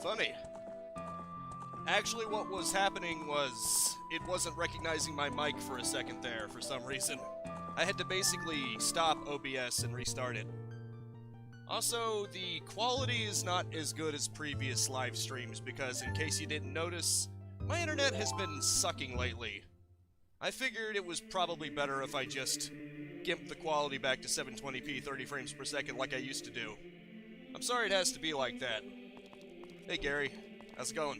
Funny. Actually, what was happening was it wasn't recognizing my mic for a second there for some reason. I had to basically stop OBS and restart it. Also, the quality is not as good as previous live streams because, in case you didn't notice, my internet has been sucking lately. I figured it was probably better if I just gimped the quality back to 720p 30 frames per second like I used to do. I'm sorry it has to be like that. Hey Gary, how's it going?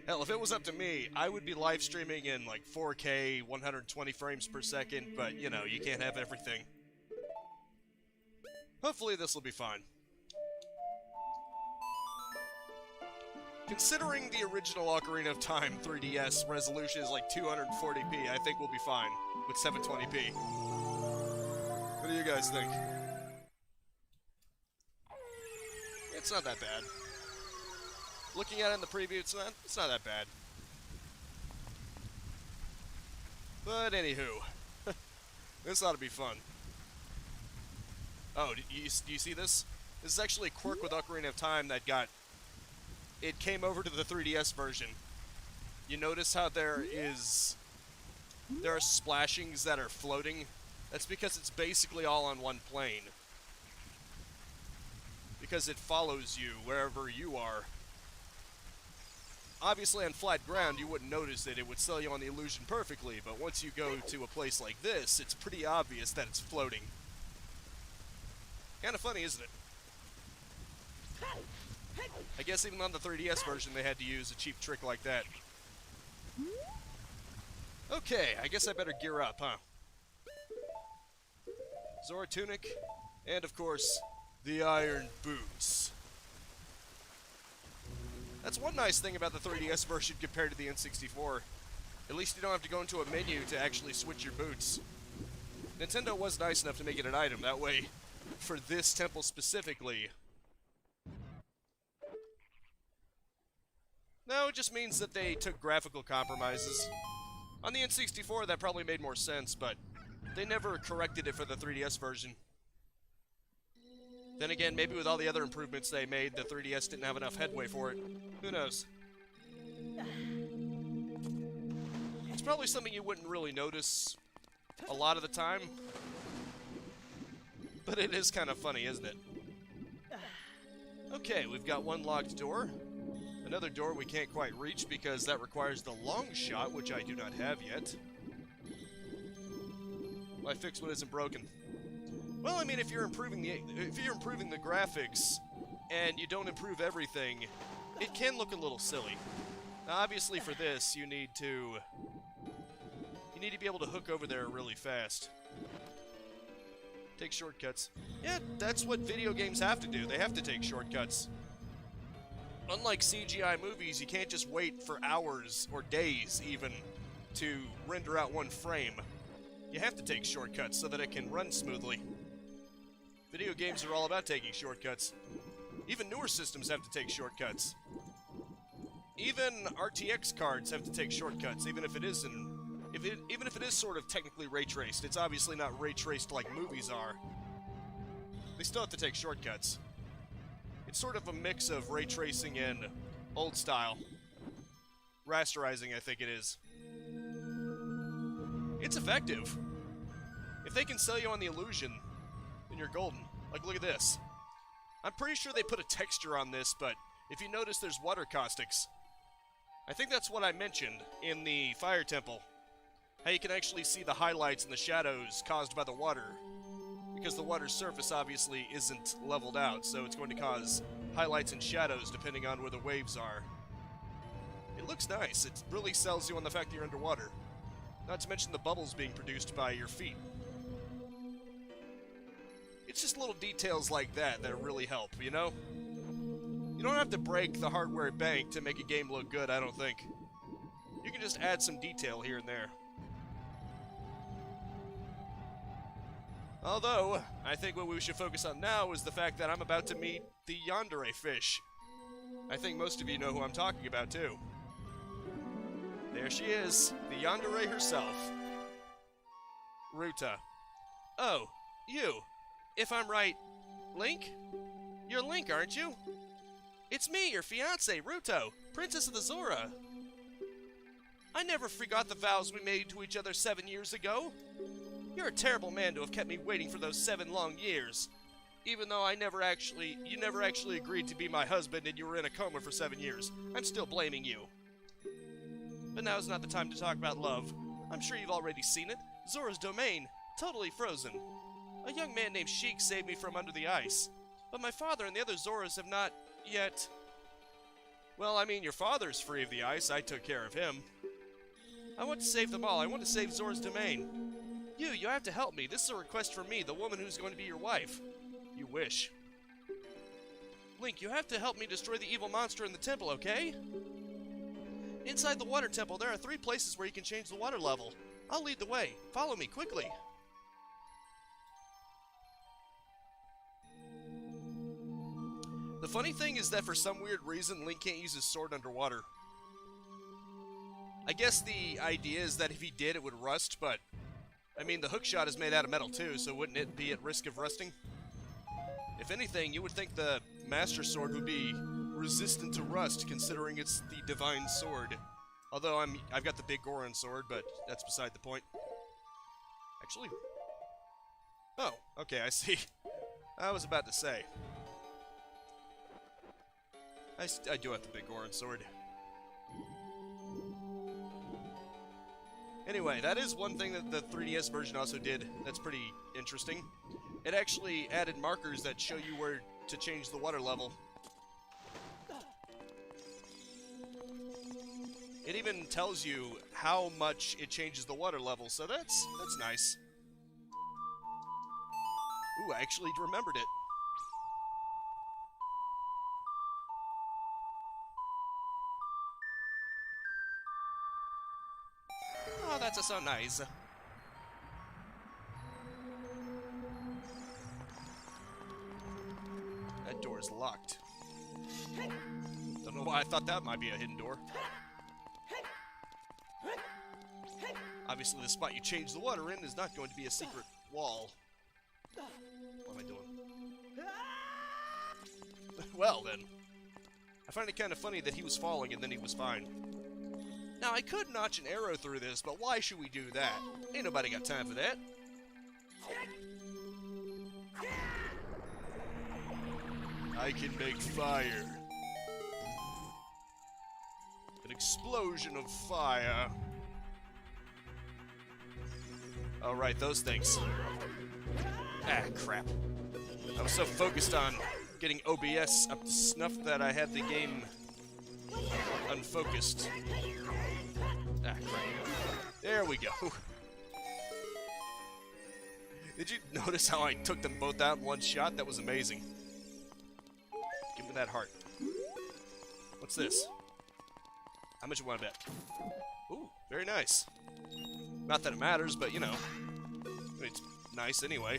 Hell, if it was up to me, I would be live streaming in like 4K 120 frames per second, but you know, you can't have everything. Hopefully this will be fine. Considering the original Ocarina of Time 3DS resolution is like 240p, I think we'll be fine with 720p. What do you guys think? It's not that bad. Looking at it in the preview, it's not that bad. But anywho, this ought to be fun. Oh, do you see this? This is actually a quirk with Ocarina of Time that it came over to the 3DS version. You notice how there are splashings that are floating? That's because it's basically all on one plane. Because it follows you wherever you are. Obviously on flat ground you wouldn't notice it would sell you on the illusion perfectly, but once you go to a place like this, it's pretty obvious that it's floating. Kinda funny, isn't it? I guess even on the 3DS version they had to use a cheap trick like that. Okay, I guess I better gear up, huh? Zora Tunic, and of course, the Iron Boots. That's one nice thing about the 3DS version compared to the N64. At least you don't have to go into a menu to actually switch your boots. Nintendo was nice enough to make it an item, that way, for this temple specifically. No, it just means that they took graphical compromises. On the N64 that probably made more sense, but they never corrected it for the 3DS version. Then again, maybe with all the other improvements they made, the 3DS didn't have enough headway for it. Who knows? It's probably something you wouldn't really notice a lot of the time. But it is kind of funny, isn't it? Okay, we've got one locked door. Another door we can't quite reach because that requires the long shot, which I do not have yet. Why fix what isn't broken? Well, I mean, if you're improving the graphics and you don't improve everything, it can look a little silly. Now, obviously, for this, you need to be able to hook over there really fast. Take shortcuts. Yeah, that's what video games have to do. They have to take shortcuts. Unlike CGI movies, you can't just wait for hours or days, even, to render out one frame. You have to take shortcuts so that it can run smoothly. Video games are all about taking shortcuts. Even newer systems have to take shortcuts. Even RTX cards have to take shortcuts, even if it is sort of technically ray traced. It's obviously not ray traced like movies are. They still have to take shortcuts. It's sort of a mix of ray tracing and old style. Rasterizing, I think it is. It's effective. If they can sell you on the illusion, then you're golden. Like, look at this. I'm pretty sure they put a texture on this, but if you notice, there's water caustics. I think that's what I mentioned in the Fire Temple. How you can actually see the highlights and the shadows caused by the water. Because the water's surface obviously isn't leveled out, so it's going to cause highlights and shadows depending on where the waves are. It looks nice. It really sells you on the fact that you're underwater. Not to mention the bubbles being produced by your feet. It's just little details like that that really help, you know? You don't have to break the hardware bank to make a game look good, I don't think. You can just add some detail here and there. Although, I think what we should focus on now is the fact that I'm about to meet the yandere fish. I think most of you know who I'm talking about, too. There she is, the yandere herself. Ruta. Oh, you. If I'm right, Link? You're Link, aren't you? It's me, your fiancé, Ruto, Princess of the Zora. I never forgot the vows we made to each other 7 years ago. You're a terrible man to have kept me waiting for those 7 long years. Even though you never actually agreed to be my husband and you were in a coma for 7 years. I'm still blaming you. But now's not the time to talk about love. I'm sure you've already seen it. Zora's domain, totally frozen. A young man named Sheik saved me from under the ice. But my father and the other Zoras have not yet... Well, I mean, your father's free of the ice. I took care of him. I want to save them all. I want to save Zora's domain. You have to help me. This is a request from me, the woman who's going to be your wife. You wish. Link, you have to help me destroy the evil monster in the temple, okay? Inside the water temple, there are 3 places where you can change the water level. I'll lead the way. Follow me, quickly. The funny thing is that for some weird reason, Link can't use his sword underwater. I guess the idea is that if he did, it would rust, but... I mean, the hookshot is made out of metal too, so wouldn't it be at risk of rusting? If anything, you would think the Master Sword would be resistant to rust, considering it's the Divine Sword. Although I've got the Big Goron Sword, but that's beside the point. Actually... Oh, okay, I see. I was about to say. I do have the Big Goron Sword. Anyway, that is one thing that the 3DS version also did that's pretty interesting. It actually added markers that show you where to change the water level. It even tells you how much it changes the water level, so that's nice. Ooh, I actually remembered it. Oh, that's so nice. That door is locked. Don't know why I thought that might be a hidden door. Obviously, the spot you change the water in is not going to be a secret wall. What am I doing? Well, then. I find it kind of funny that he was falling and then he was fine. Now, I could notch an arrow through this, but why should we do that? Ain't nobody got time for that. I can make fire. An explosion of fire. Oh, right, those things. Ah, crap. I was so focused on getting OBS up to snuff that I had the game unfocused. Ah, crap. There we go. Did you notice how I took them both out in one shot? That was amazing. Give me that heart. What's this? How much you want to bet? Ooh, very nice. Not that it matters, but you know. It's nice anyway.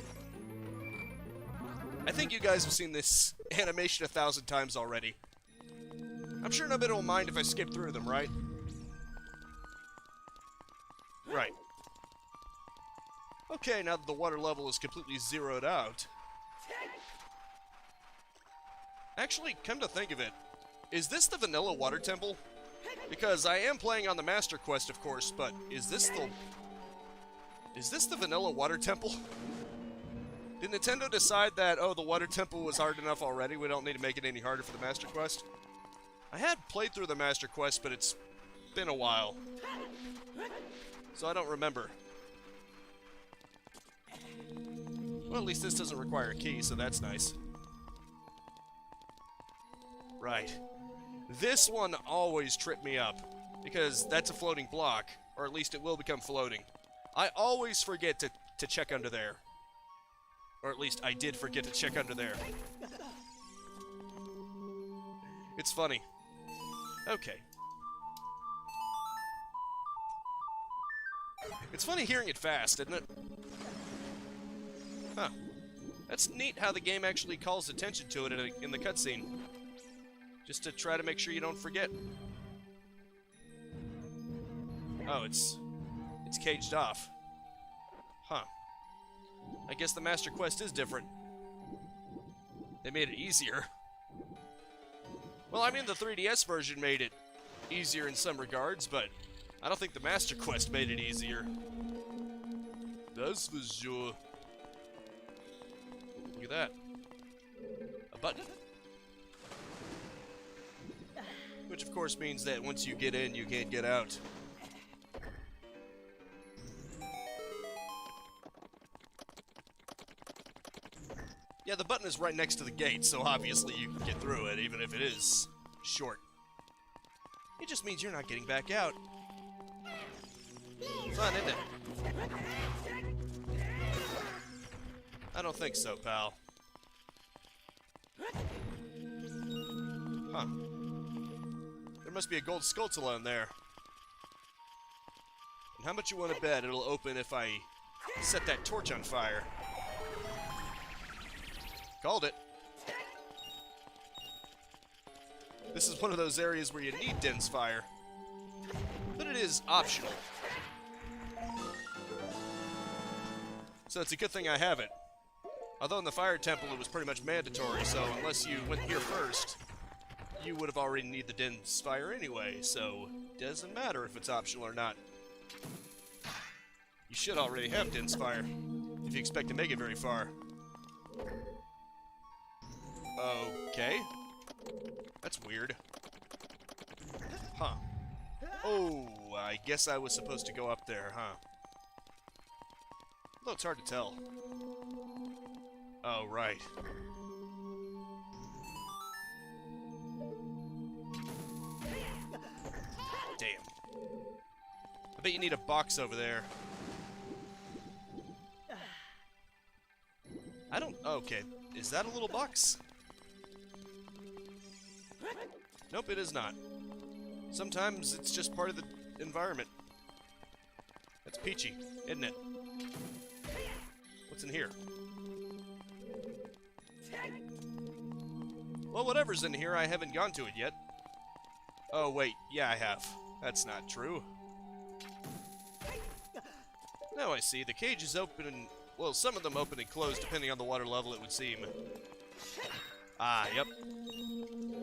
I think you guys have seen this animation 1,000 times already. I'm sure nobody will mind if I skip through them, right? Right. Okay, now that the water level is completely zeroed out. Actually, come to think of it, is this the vanilla water temple? Because I am playing on the Master Quest, of course, but is this the vanilla water temple? Did Nintendo decide that, oh, the water temple was hard enough already, we don't need to make it any harder for the Master Quest? I had played through the Master Quest, but it's been a while. So I don't remember. Well, at least this doesn't require a key, so that's nice. Right. This one always tripped me up, because that's a floating block, or at least it will become floating. I always forget to check under there. Or at least I did forget to check under there. It's funny. Okay. It's funny hearing it fast, isn't it? Huh. That's neat how the game actually calls attention to it in the cutscene. Just to try to make sure you don't forget. Oh, it's caged off. Huh. I guess the Master Quest is different. They made it easier. Well, I mean, the 3DS version made it easier in some regards, but I don't think the Master Quest made it easier. That's for sure. Look at that. A button? Which, of course, means that once you get in, you can't get out. Yeah, the button is right next to the gate, so obviously you can get through it, even if it is short. It just means you're not getting back out. Fun, isn't it? I don't think so, pal. Huh. There must be a gold Skulltula in there. And how much you want to bet it'll open if I set that torch on fire? Called it. This is one of those areas where you need dense fire, but it is optional. So it's a good thing I have it. Although in the fire temple it was pretty much mandatory, so unless you went here first, you would have already need the dense fire anyway, so it doesn't matter if it's optional or not. You should already have dense fire, if you expect to make it very far. Okay. That's weird. Huh. Oh, I guess I was supposed to go up there, huh? Although it's hard to tell. Oh, right. Damn. I bet you need a box over there. I don't... Okay. Is that a little box? Nope, it is not. Sometimes it's just part of the environment. That's peachy, isn't it? What's in here? Well, whatever's in here, I haven't gone to it yet. Oh, wait. Yeah, I have. That's not true. Now I see. The cage is open and... Well, some of them open and close, depending on the water level, it would seem. Ah, yep.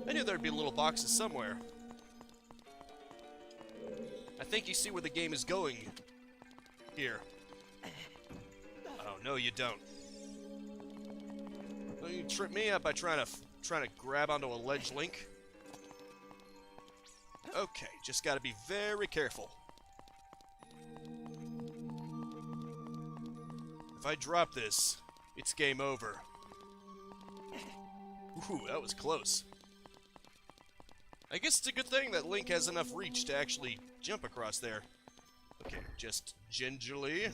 I knew there'd be little boxes somewhere. I think you see where the game is going. Here. Oh, no, you don't. Don't you trip me up by trying to grab onto a ledge, Link? Okay, just gotta be very careful. If I drop this, it's game over. Ooh, that was close. I guess it's a good thing that Link has enough reach to actually jump across there. Okay, just gingerly.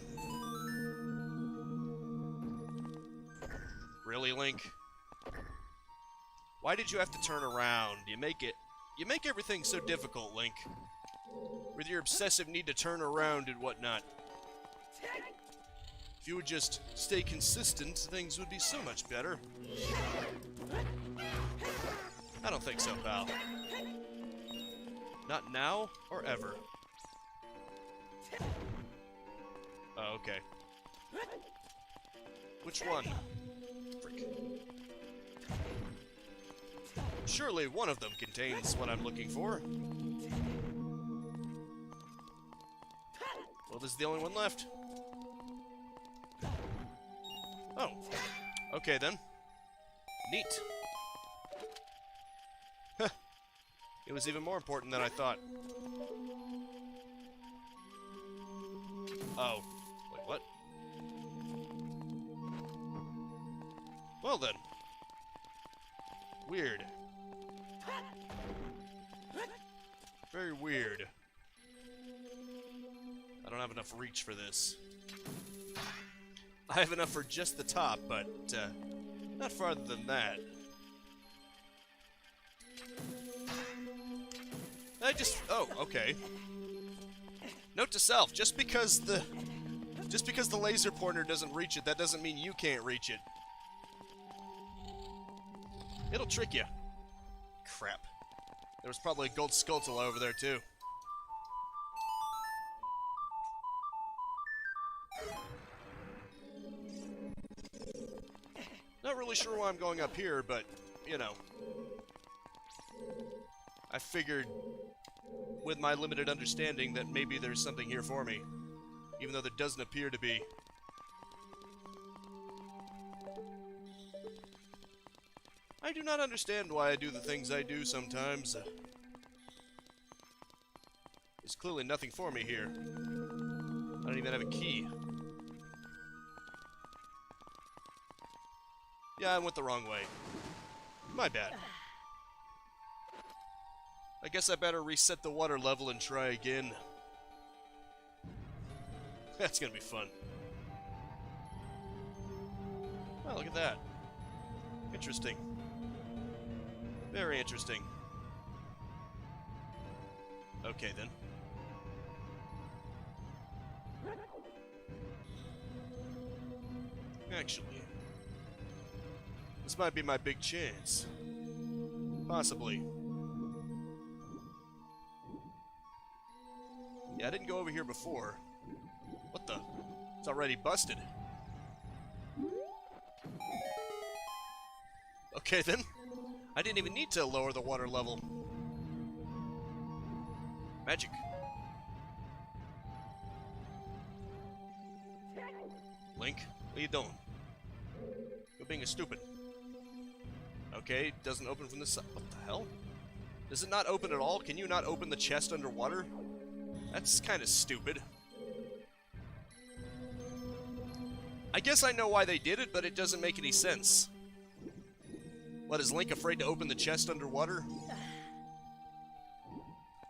Really, Link? Why did you have to turn around? You make everything so difficult, Link. With your obsessive need to turn around and whatnot. If you would just stay consistent, things would be so much better. I don't think so, pal. Not now or ever. Oh, okay. Which one? Frick. Surely one of them contains what I'm looking for. Well, this is the only one left. Oh. Okay, then. Neat. It was even more important than I thought. Oh. Wait, what? Well then. Weird. Very weird. I don't have enough reach for this. I have enough for just the top, but not farther than that. Oh, okay. Note to self, just because the laser pointer doesn't reach it, that doesn't mean you can't reach it. It'll trick you. Crap. There was probably a gold Skulltula over there, too. Not really sure why I'm going up here, but, you know. I figured, with my limited understanding, that maybe there's something here for me. Even though there doesn't appear to be. I do not understand why I do the things I do sometimes. There's clearly nothing for me here. I don't even have a key. Yeah, I went the wrong way. My bad. I guess I better reset the water level and try again. That's gonna be fun. Oh, look at that. Interesting. Very interesting. Okay, then. Actually, this might be my big chance. Possibly. Yeah, I didn't go over here before. What the? It's already busted. Okay, then. I didn't even need to lower the water level. Magic. Link, what are you doing? You're being a stupid. Okay, it doesn't open from this side. What the hell? Does it not open at all? Can you not open the chest underwater? That's kind of stupid. I guess I know why they did it, but it doesn't make any sense. What, is Link afraid to open the chest underwater?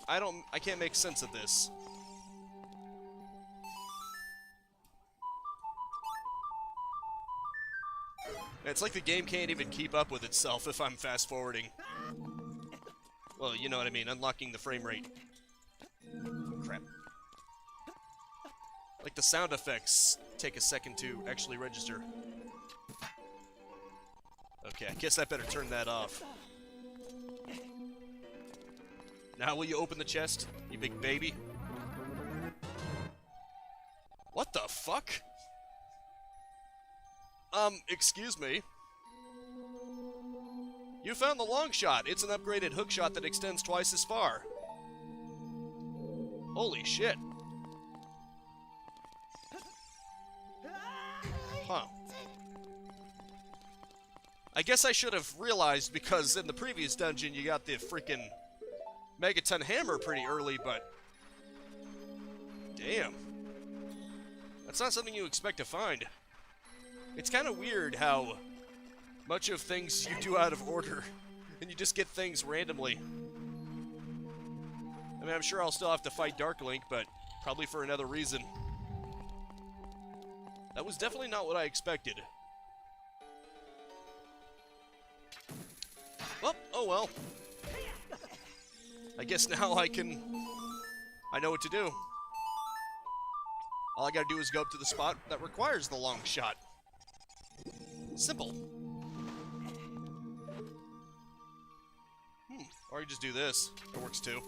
I can't make sense of this. It's like the game can't even keep up with itself if I'm fast forwarding. Well, you know what I mean, unlocking the frame rate. Crap. Like the sound effects take a second to actually register. Okay, I guess I better turn that off. Now will you open the chest, you big baby? What the fuck? Excuse me. You found the long shot. It's an upgraded hook shot that extends twice as far. Holy shit. Huh. I guess I should have realized, because in the previous dungeon you got the freaking Megaton hammer pretty early, but damn. That's not something you expect to find. It's kind of weird how much of things you do out of order, and you just get things randomly. I mean, I'm sure I'll still have to fight Dark Link, but probably for another reason. That was definitely not what I expected. Well, oh well. I guess now I know what to do. All I gotta do is go up to the spot that requires the long shot. Simple. Or you just do this. It works too.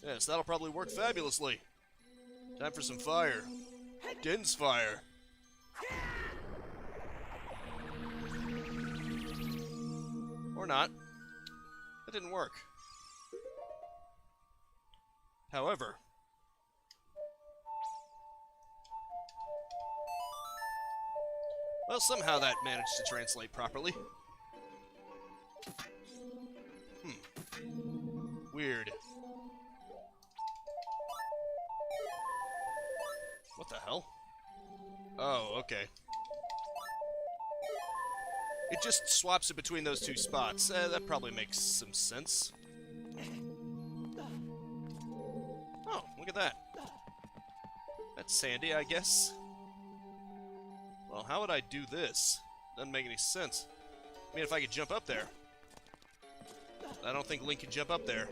Yes, that'll probably work fabulously. Time for some fire. Din's fire. Or not. That didn't work. However, well, somehow that managed to translate properly. Weird. What the hell? Oh, okay. It just swaps it between those two spots. That probably makes some sense. Oh, look at that. That's sandy, I guess. Well, how would I do this? Doesn't make any sense. I mean, if I could jump up there. I don't think Link can jump up there.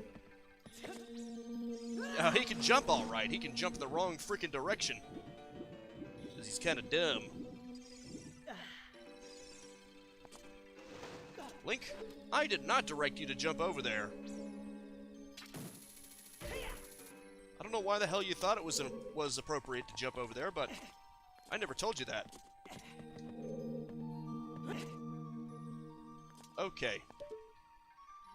He can jump all right. He can jump in the wrong freaking direction. Because he's kind of dumb. Link, I did not direct you to jump over there. I don't know why the hell you thought it was appropriate to jump over there, but I never told you that. Okay.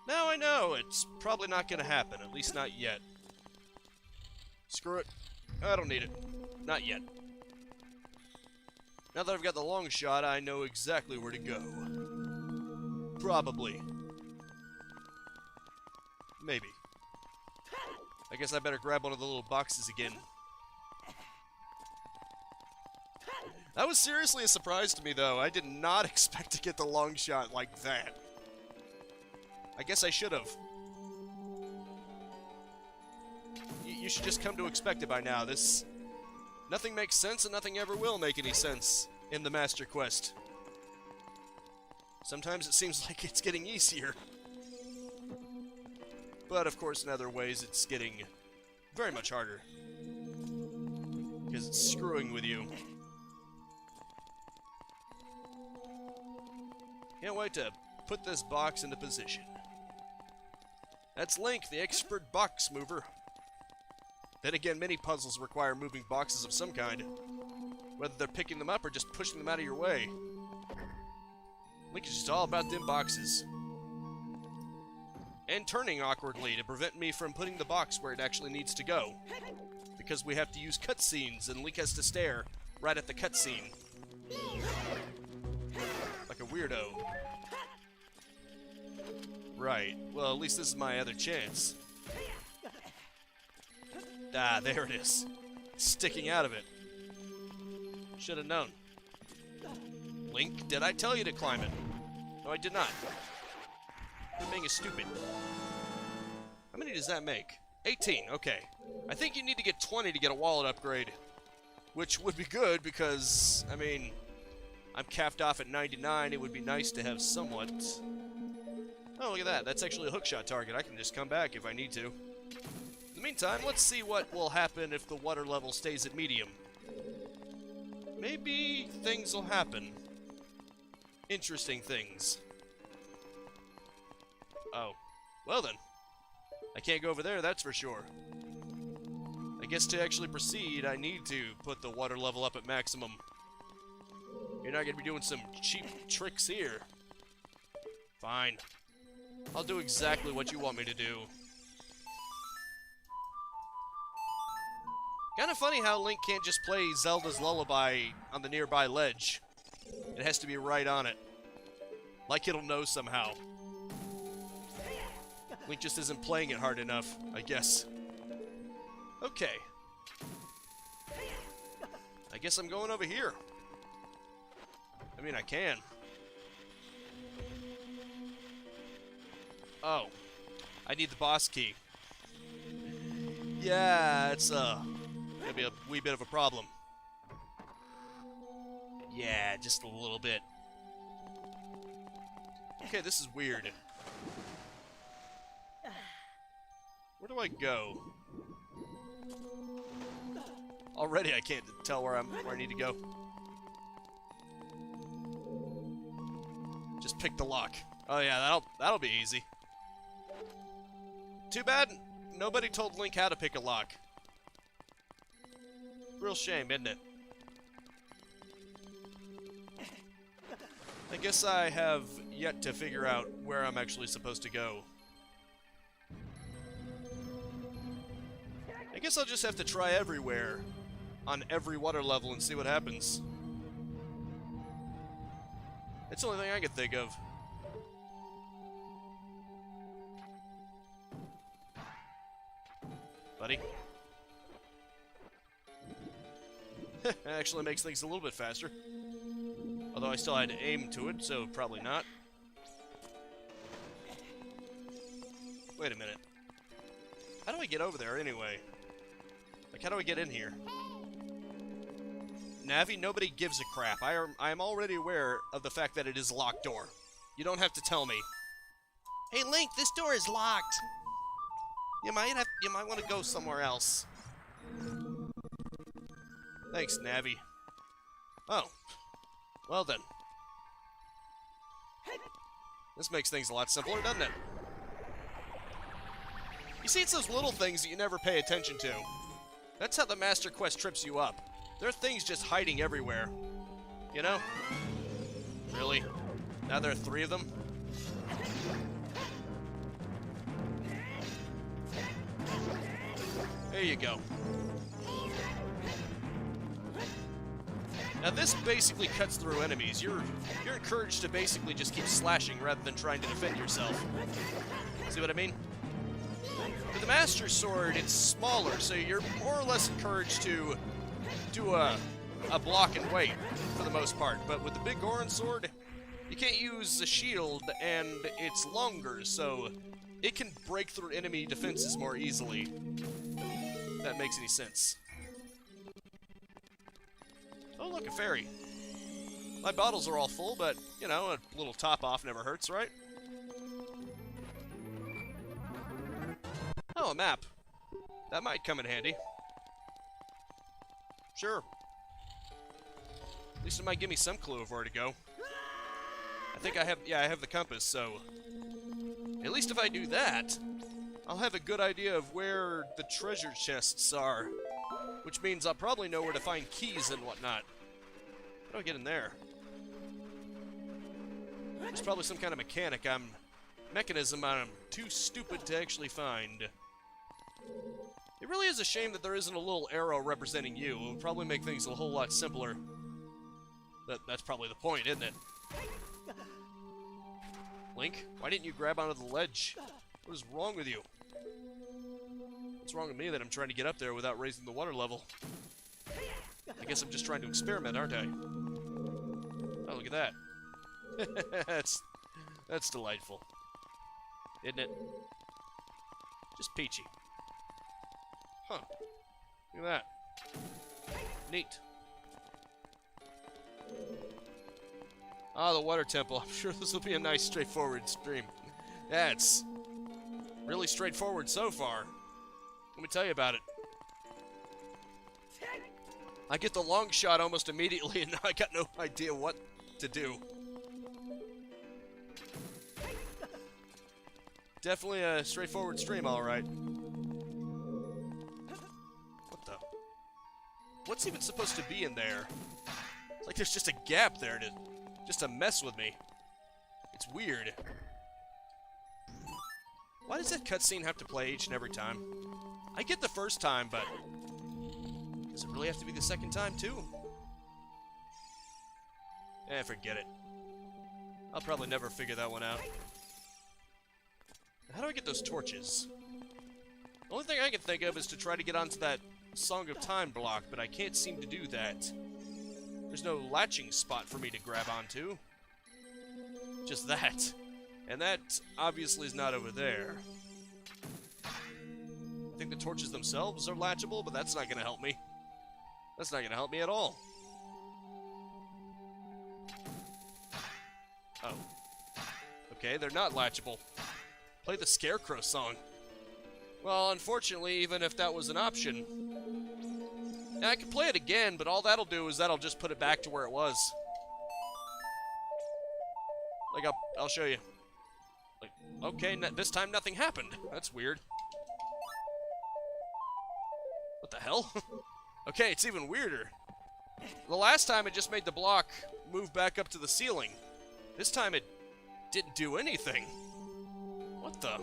Now I know it's probably not going to happen, at least not yet. Screw it. I don't need it. Not yet. Now that I've got the long shot, I know exactly where to go. Probably. Maybe. I guess I better grab one of the little boxes again. That was seriously a surprise to me, though. I did not expect to get the long shot like that. I guess I should have. You should just come to expect it by now. Nothing makes sense and nothing ever will make any sense in the Master Quest. Sometimes it seems like it's getting easier. But of course in other ways it's getting very much harder. Because it's screwing with you. Can't wait to put this box into position. That's Link, the expert box mover. Then again, many puzzles require moving boxes of some kind. Whether they're picking them up or just pushing them out of your way. Link is just all about them boxes. And turning awkwardly to prevent me from putting the box where it actually needs to go. Because we have to use cutscenes, and Link has to stare right at the cutscene. Like a weirdo. Right. Well, at least this is my other chance. Ah, there it is. Sticking out of it. Should have known. Link, did I tell you to climb it? No, I did not. You're being stupid. How many does that make? 18, okay. I think you need to get 20 to get a wallet upgrade. Which would be good because, I mean, I'm capped off at 99. It would be nice to have somewhat. Oh, look at that. That's actually a hookshot target. I can just come back if I need to. In the meantime, let's see what will happen if the water level stays at medium. Maybe things will happen. Interesting things. Oh. Well then. I can't go over there, that's for sure. I guess to actually proceed, I need to put the water level up at maximum. You're not going to be doing some cheap tricks here. Fine. I'll do exactly what you want me to do. Kind of funny how Link can't just play Zelda's Lullaby on the nearby ledge. It has to be right on it. Like it'll know somehow. Link just isn't playing it hard enough, I guess. Okay. I guess I'm going over here. I mean, I can. Oh. I need the boss key. Yeah, it's gonna be a wee bit of a problem. Yeah, just a little bit. Okay, this is weird. Where do I go? Already I can't tell where I need to go. Just pick the lock. Oh yeah, that'll be easy. Too bad nobody told Link how to pick a lock. Real shame, isn't it? I guess I have yet to figure out where I'm actually supposed to go. I guess I'll just have to try everywhere on every water level and see what happens. It's the only thing I can think of. Buddy. That actually makes things a little bit faster. Although I still had to aim to it, so probably not. Wait a minute. How do I get over there anyway? Like, how do I get in here? Navi, nobody gives a crap. I am already aware of the fact that it is a locked door. You don't have to tell me. Hey, Link, this door is locked. You might want to go somewhere else. Thanks, Navi. Oh. Well then. This makes things a lot simpler, doesn't it? You see, it's those little things that you never pay attention to. That's how the Master Quest trips you up. There are things just hiding everywhere. You know? Really? Now there are 3 of them? There you go. Now this basically cuts through enemies. You're encouraged to basically just keep slashing rather than trying to defend yourself. See what I mean? With the Master Sword, it's smaller, so you're more or less encouraged to do a block and wait for the most part. But with the big Goron Sword, you can't use a shield, and it's longer, so it can break through enemy defenses more easily. If that makes any sense. Oh, look, a fairy. My bottles are all full, but, you know, a little top off never hurts, right? Oh, a map. That might come in handy. Sure. At least it might give me some clue of where to go. I think I have the compass, so at least if I do that, I'll have a good idea of where the treasure chests are, which means I'll probably know where to find keys and whatnot. How do I get in there? There's probably some kind of mechanism I'm too stupid to actually find. It really is a shame that there isn't a little arrow representing you. It would probably make things a whole lot simpler. That's probably the point, isn't it? Link, why didn't you grab onto the ledge? What is wrong with you? What's wrong with me that I'm trying to get up there without raising the water level? I guess I'm just trying to experiment, aren't I? Oh, look at that. That's delightful. Isn't it? Just peachy. Huh. Look at that. Neat. Ah, the water temple. I'm sure this will be a nice, straightforward stream. Yeah, it's really straightforward so far. Let me tell you about it. I get the long shot almost immediately, and now I got no idea what to do. Definitely a straightforward stream, alright. What the? What's even supposed to be in there? It's like there's just a gap there just to mess with me. It's weird. Why does that cutscene have to play each and every time? I get the first time, but does it really have to be the second time, too? Eh, forget it. I'll probably never figure that one out. How do I get those torches? The only thing I can think of is to try to get onto that Song of Time block, but I can't seem to do that. There's no latching spot for me to grab onto. Just that. And that obviously is not over there. I think the torches themselves are latchable, but that's not going to help me. That's not going to help me at all. Oh. Okay, they're not latchable. Play the Scarecrow song. Well, unfortunately, even if that was an option, yeah, I can play it again, but all that'll do is that'll just put it back to where it was. Like, I'll show you. Like, okay, this time nothing happened. That's weird. What the hell? Okay, it's even weirder. The last time it just made the block move back up to the ceiling. This time it didn't do anything. What the?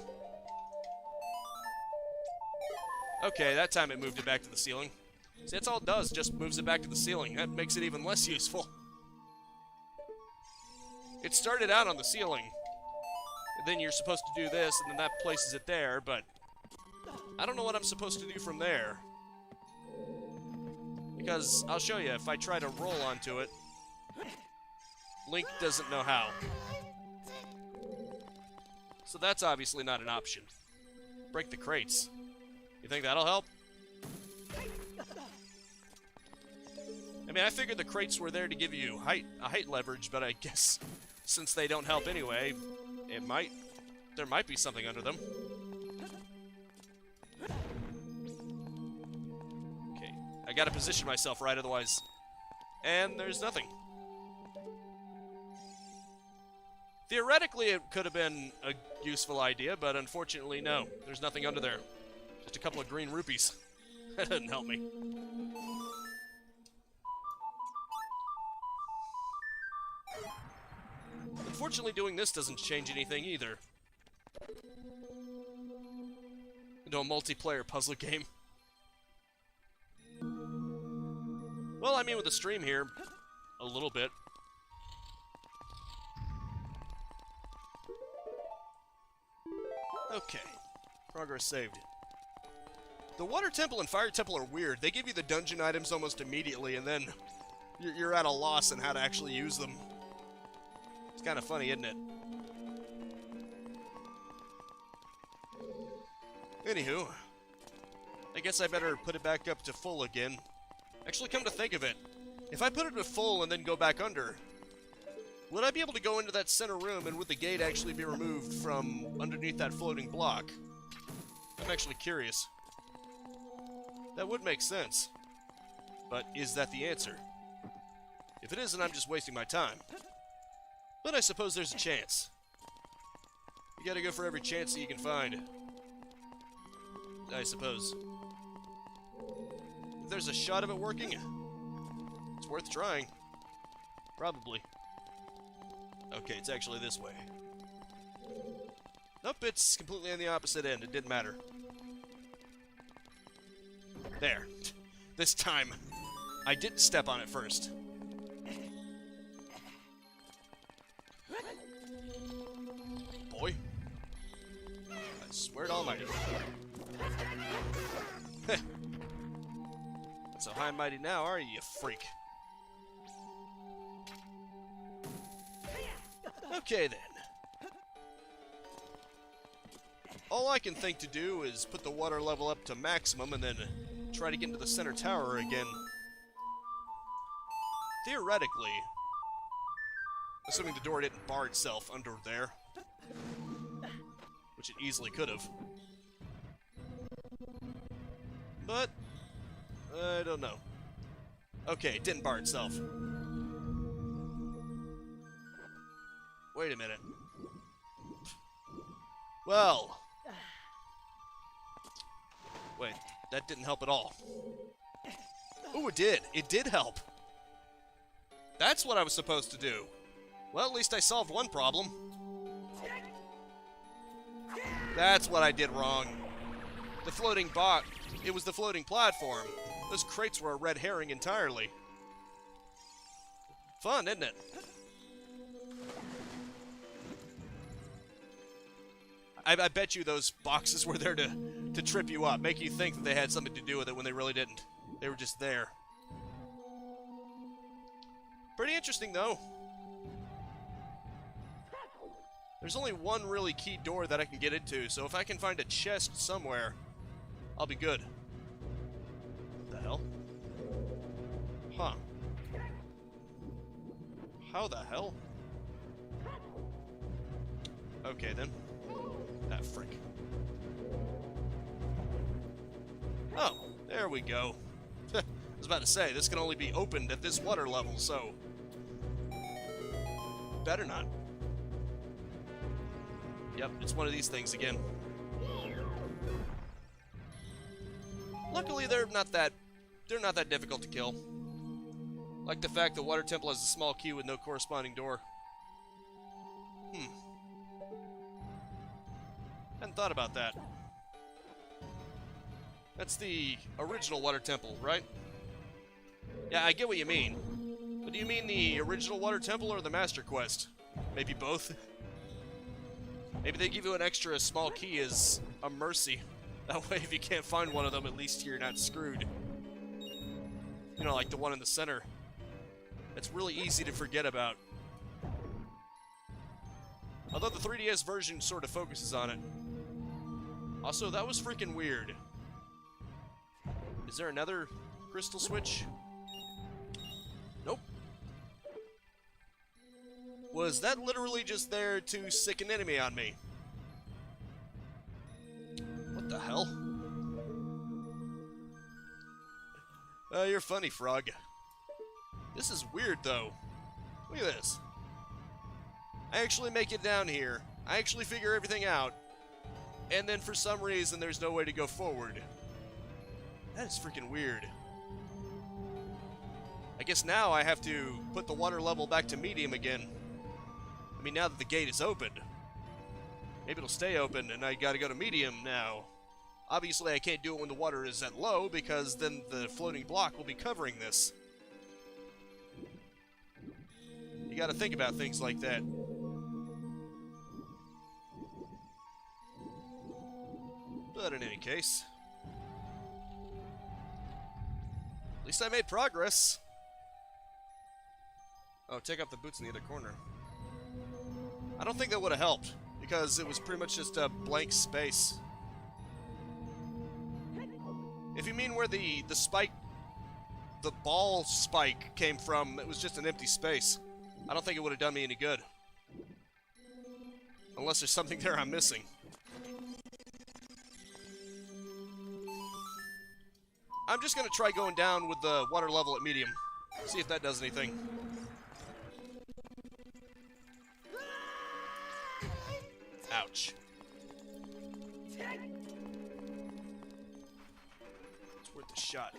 Okay, that time it moved it back to the ceiling. See, that's all it does, just moves it back to the ceiling. That makes it even less useful. It started out on the ceiling. Then you're supposed to do this, and then that places it there, but I don't know what I'm supposed to do from there. Because, I'll show you, if I try to roll onto it, Link doesn't know how. So that's obviously not an option. Break the crates. You think that'll help? I mean, I figured the crates were there to give you a height leverage, but I guess since they don't help anyway, there might be something under them. Okay, I gotta position myself right, otherwise, and there's nothing. Theoretically, it could have been a useful idea, but unfortunately, no. There's nothing under there. Just a couple of green rupees. That doesn't help me. Unfortunately, doing this doesn't change anything either. Into a multiplayer puzzle game. Well, I mean with the stream here, a little bit. Okay. Progress saved. The Water Temple and Fire Temple are weird. They give you the dungeon items almost immediately, and then you're at a loss on how to actually use them. It's kind of funny, isn't it? Anywho, I guess I better put it back up to full again. Actually, come to think of it, if I put it to full and then go back under, would I be able to go into that center room, and would the gate actually be removed from underneath that floating block? I'm actually curious. That would make sense. But is that the answer? If it isn't, I'm just wasting my time. But I suppose there's a chance. You gotta go for every chance that you can find. I suppose. If there's a shot of it working, it's worth trying. Probably. Okay, it's actually this way. Nope, it's completely on the opposite end. It didn't matter. There. This time, I didn't step on it first. Boy. I swear to Almighty. Not so high and mighty now, are you, you freak? Okay, then. All I can think to do is put the water level up to maximum and then try to get into the center tower again. Theoretically, assuming the door didn't bar itself under there, which it easily could have. But, I don't know. Okay, it didn't bar itself. Wait a minute. Well. Wait, that didn't help at all. Ooh, it did. It did help. That's what I was supposed to do. Well, at least I solved one problem. That's what I did wrong. The floating bot. It was the floating platform. Those crates were a red herring entirely. Fun, isn't it? I bet you those boxes were there to trip you up, make you think that they had something to do with it when they really didn't. They were just there. Pretty interesting, though. There's only one really key door that I can get into, so if I can find a chest somewhere, I'll be good. What the hell? Huh. How the hell? Okay, then. That frick. Oh, there we go. I was about to say, this can only be opened at this water level, so... better not. Yep, it's one of these things again. Luckily, they're not that difficult to kill. Like the fact the Water Temple has a small key with no corresponding door. Hadn't thought about that. That's the original Water Temple, right? Yeah, I get what you mean. But do you mean the original Water Temple or the Master Quest? Maybe both? Maybe they give you an extra small key as a mercy. That way, if you can't find one of them, at least you're not screwed. You know, like the one in the center. It's really easy to forget about. Although the 3DS version sort of focuses on it. Also, that was freaking weird. Is there another crystal switch? Nope. Was that literally just there to sick an enemy on me? What the hell? You're funny, Frog. This is weird, though. Look at this. I actually make it down here. I actually figure everything out. And then for some reason, there's no way to go forward. That is freaking weird. I guess now I have to put the water level back to medium again. I mean, now that the gate is open. Maybe it'll stay open and I gotta go to medium now. Obviously, I can't do it when the water is at low because then the floating block will be covering this. You gotta think about things like that. But in any case, at least I made progress. Oh, take off the boots in the other corner. I don't think that would have helped, because it was pretty much just a blank space. If you mean where the spike, the ball spike came from, it was just an empty space. I don't think it would have done me any good. Unless there's something there I'm missing. I'm just going to try going down with the water level at medium. See if that does anything. Ouch. It's worth a shot.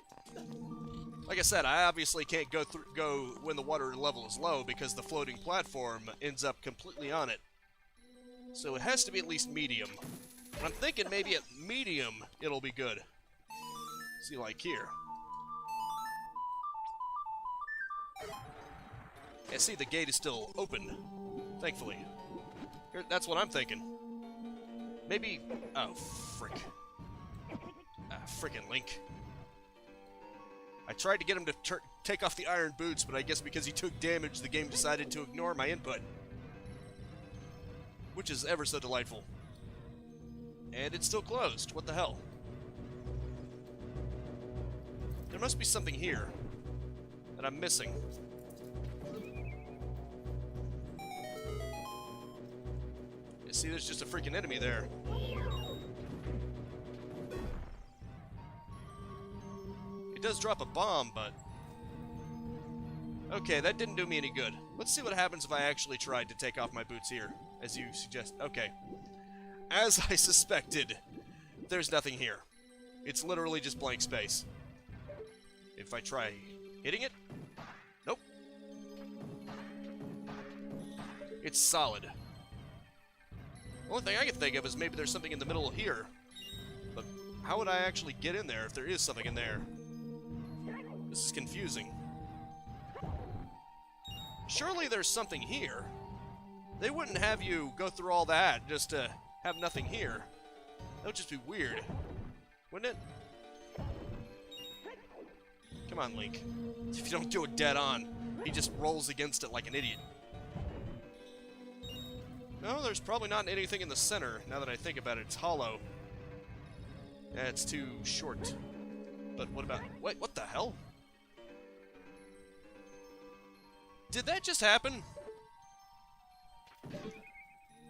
Like I said, I obviously can't go when the water level is low because the floating platform ends up completely on it. So it has to be at least medium. And I'm thinking maybe at medium it'll be good. See, like here. Yeah, see, the gate is still open, thankfully. That's what I'm thinking. Maybe... Oh, frick. Frickin' Link. I tried to get him to take off the iron boots, but I guess because he took damage, the game decided to ignore my input. Which is ever so delightful. And it's still closed. What the hell? There must be something here that I'm missing. You see, there's just a freaking enemy there. It does drop a bomb, but... Okay, that didn't do me any good. Let's see what happens if I actually tried to take off my boots here, as you suggest. Okay. As I suspected, there's nothing here. It's literally just blank space. If I try hitting it? Nope. It's solid. The only thing I can think of is maybe there's something in the middle here. But how would I actually get in there if there is something in there? This is confusing. Surely there's something here. They wouldn't have you go through all that just to have nothing here. That would just be weird. Wouldn't it? Come on, Link. If you don't do it dead on, he just rolls against it like an idiot. No, there's probably not anything in the center, now that I think about it. It's hollow. Yeah, it's too short. But what about... Wait, what the hell? Did that just happen?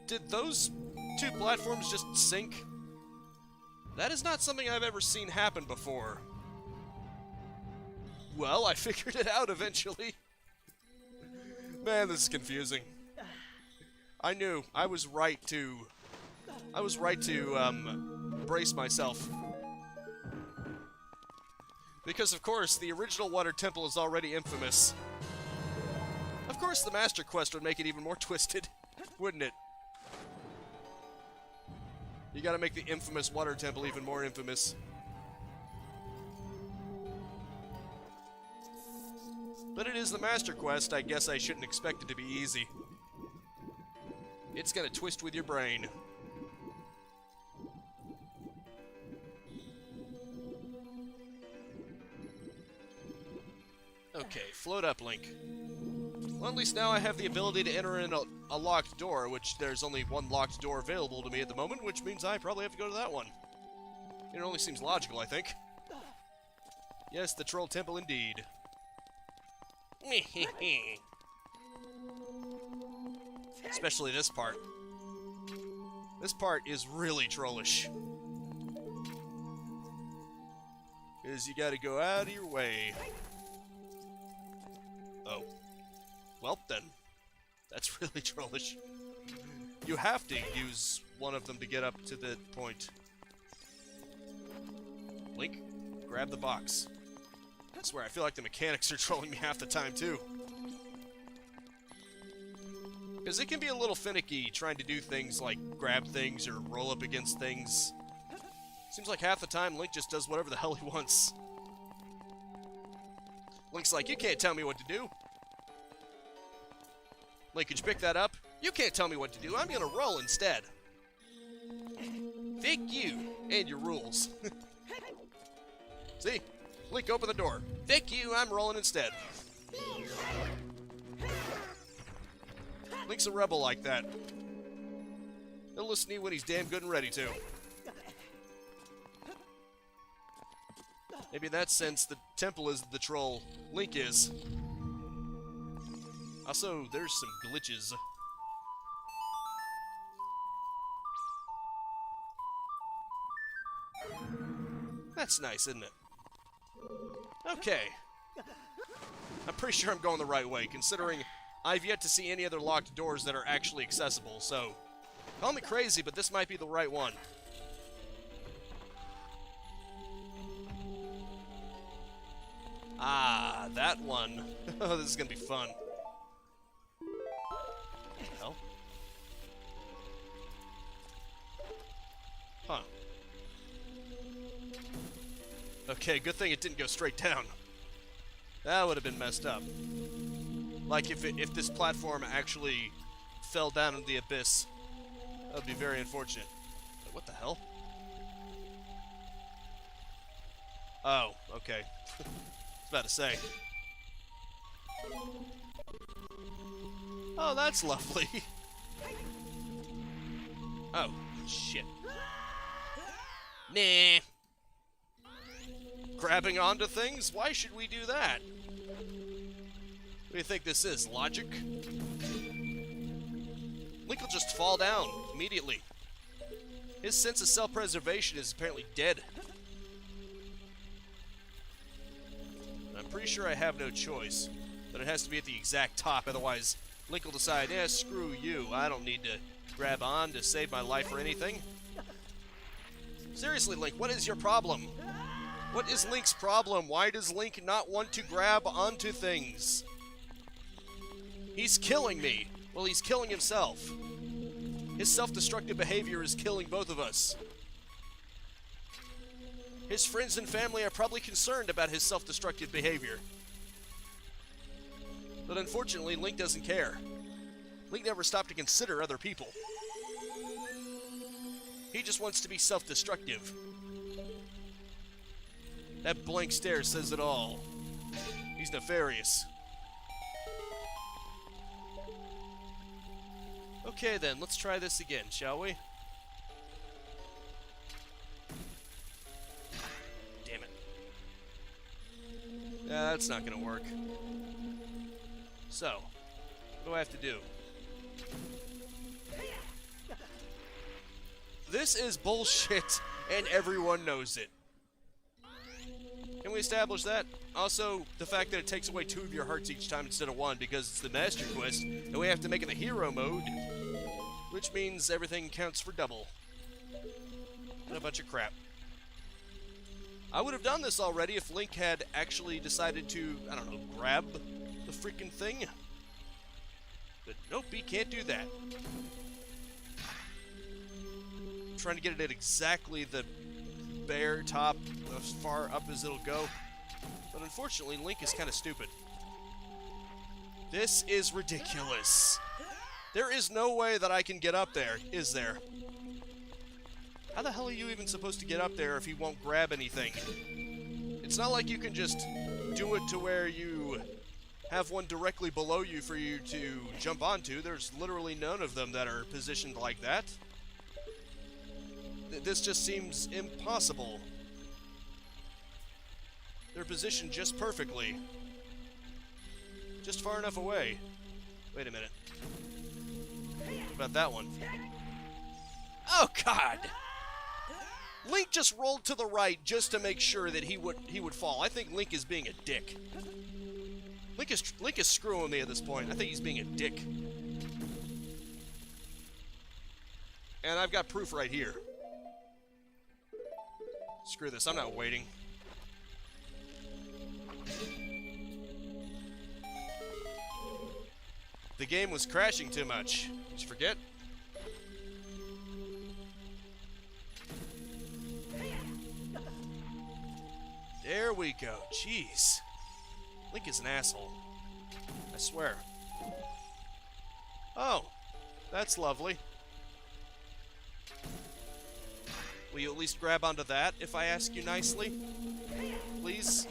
Did those two platforms just sink? That is not something I've ever seen happen before. Well, I figured it out eventually. Man, this is confusing. I knew. I was right to brace myself. Because, of course, the original Water Temple is already infamous. Of course, the Master Quest would make it even more twisted, wouldn't it? You gotta make the infamous Water Temple even more infamous. But it is the Master Quest, I guess I shouldn't expect it to be easy. It's gonna twist with your brain. Okay, float up, Link. Well, at least now I have the ability to enter in a locked door, which there's only one locked door available to me at the moment, which means I probably have to go to that one. It only seems logical, I think. Yes, the Troll Temple indeed. Especially this part. This part is really trollish. Because you gotta go out of your way. Oh. Well, then. That's really trollish. You have to use one of them to get up to the point. Link, grab the box. I swear, I feel like the mechanics are trolling me half the time, too. Because it can be a little finicky trying to do things like grab things or roll up against things. Seems like half the time Link just does whatever the hell he wants. Link's like, you can't tell me what to do. Link, could you pick that up? You can't tell me what to do. I'm gonna roll instead. Thank you and your rules. See? Link, open the door. Thank you, I'm rolling instead. Link's a rebel like that. He'll listen to you when he's damn good and ready to. Maybe in that sense, the temple is the troll. Link is. Also, there's some glitches. That's nice, isn't it? Okay. I'm pretty sure I'm going the right way, considering I've yet to see any other locked doors that are actually accessible, so call me crazy, but this might be the right one. Ah, that one. Oh, this is gonna be fun. What the hell? Huh. Okay, good thing it didn't go straight down. That would have been messed up. Like if this platform actually fell down into the abyss, that would be very unfortunate. But what the hell? Oh, okay. I was about to say. Oh, that's lovely. Oh, shit. Nah. Grabbing onto things? Why should we do that? What do you think this is? Logic? Link will just fall down immediately. His sense of self-preservation is apparently dead. I'm pretty sure I have no choice, but it has to be at the exact top, otherwise Link will decide, yeah, screw you, I don't need to grab on to save my life or anything. Seriously, Link, what is your problem? What is Link's problem? Why does Link not want to grab onto things? He's killing me. Well, he's killing himself. His self-destructive behavior is killing both of us. His friends and family are probably concerned about his self-destructive behavior. But unfortunately, Link doesn't care. Link never stopped to consider other people. He just wants to be self-destructive. That blank stare says it all. He's nefarious. Okay then, let's try this again, shall we? Damn it. That's not gonna work. So, what do I have to do? This is bullshit, and everyone knows it. Can we establish that? Also, the fact that it takes away 2 of your hearts each time instead of 1 because it's the Master Quest, and we have to make it the hero mode, which means everything counts for double. And a bunch of crap. I would have done this already if Link had actually decided to, I don't know, grab the freaking thing. But nope, he can't do that. I'm trying to get it at exactly the bare top, as far up as it'll go. But unfortunately, Link is kind of stupid. This is ridiculous. There is no way that I can get up there, is there? How the hell are you even supposed to get up there if he won't grab anything? It's not like you can just do it to where you have one directly below you for you to jump onto. There's literally none of them that are positioned like that. This just seems impossible. They're positioned just perfectly. Just far enough away. Wait a minute. What about that one? Oh, God! Link just rolled to the right just to make sure that he would fall. I think Link is being a dick. Link is screwing me at this point. I think he's being a dick. And I've got proof right here. Screw this, I'm not waiting. The game was crashing too much. Did you forget? There we go. Jeez. Link is an asshole. I swear. Oh, that's lovely. Will you at least grab onto that if I ask you nicely? Please?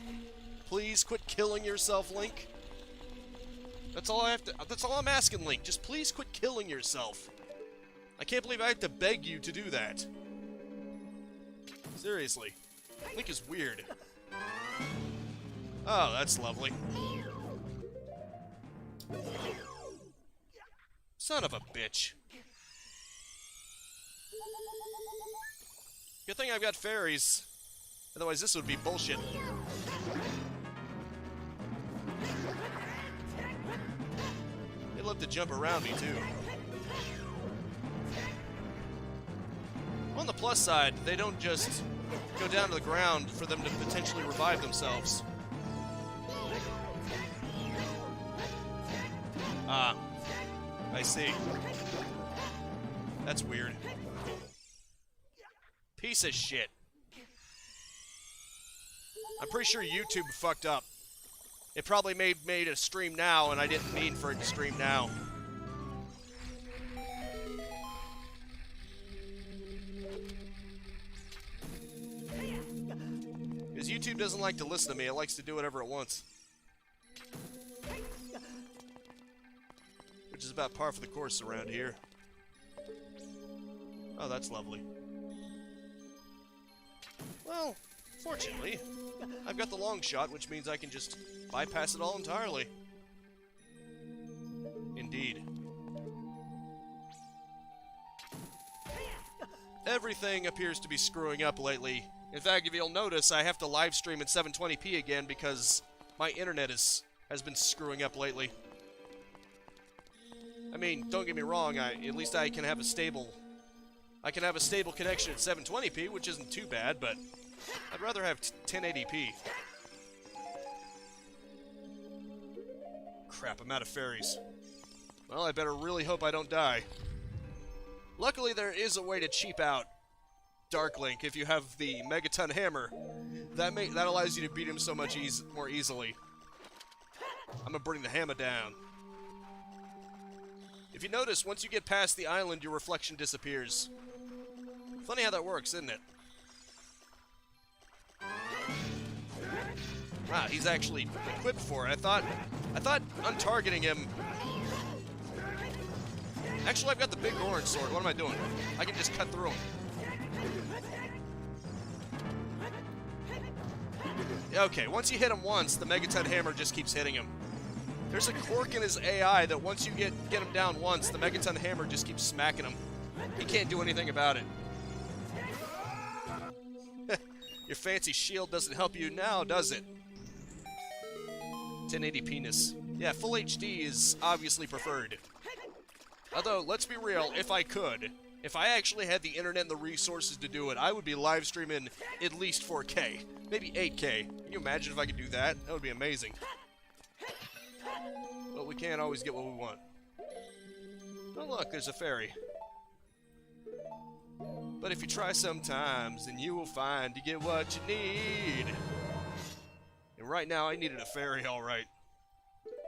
Please quit killing yourself, Link. That's all that's all I'm asking, Link. Just please quit killing yourself. I can't believe I have to beg you to do that. Seriously. Link is weird. Oh, that's lovely. Son of a bitch. Good thing I've got fairies. Otherwise this would be bullshit. They love to jump around me too. On the plus side, they don't just go down to the ground for them to potentially revive themselves. Ah, I see. That's weird. Piece of shit. I'm pretty sure YouTube fucked up. It probably made a stream now, and I didn't mean for it to stream now. Because YouTube doesn't like to listen to me, it likes to do whatever it wants. Which is about par for the course around here. Oh, that's lovely. Well, fortunately, I've got the long shot, which means I can just bypass it all entirely. Indeed. Everything appears to be screwing up lately. In fact, if you'll notice, I have to live stream at 720p again because my internet has been screwing up lately. I mean, don't get me wrong, at least I can have a stable connection at 720p, which isn't too bad, but I'd rather have 1080p. Crap, I'm out of fairies. Well, I better really hope I don't die. Luckily, there is a way to cheap out Dark Link if you have the Megaton Hammer. That allows you to beat him so much more easily. I'm gonna bring the hammer down. If you notice, once you get past the island, your reflection disappears. Funny how that works, isn't it? Wow, he's actually equipped for it. I thought untargeting him. Actually, I've got the big orange sword. What am I doing? I can just cut through him. Okay, once you hit him once, the Megaton Hammer just keeps hitting him. There's a quirk in his AI that once you get him down once, the Megaton Hammer just keeps smacking him. He can't do anything about it. Your fancy shield doesn't help you now, does it? 1080p-ness. Yeah, full HD is obviously preferred. Although, let's be real, if I actually had the internet and the resources to do it, I would be live streaming at least 4K. Maybe 8K. Can you imagine if I could do that? That would be amazing. But we can't always get what we want. Oh look, there's a fairy. But if you try sometimes, then you will find you get what you need. And right now, I needed a fairy, alright.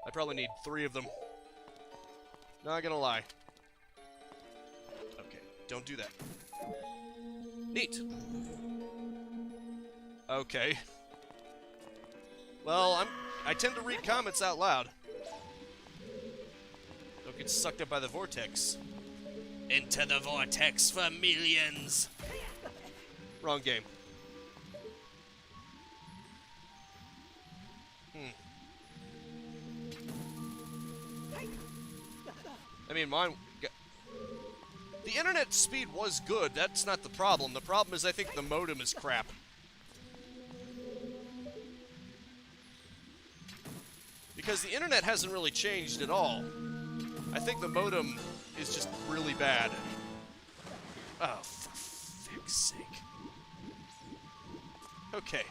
I probably need 3 of them. Not gonna lie. Okay, don't do that. Neat. Okay. Well, I tend to read comments out loud. Don't get sucked up by the vortex. Into the vortex for millions. Wrong game. I mean, the internet speed was good. That's not the problem. The problem is I think the modem is crap. Because the internet hasn't really changed at all. I think the modem is just really bad. Oh, for fuck's sake. Okay.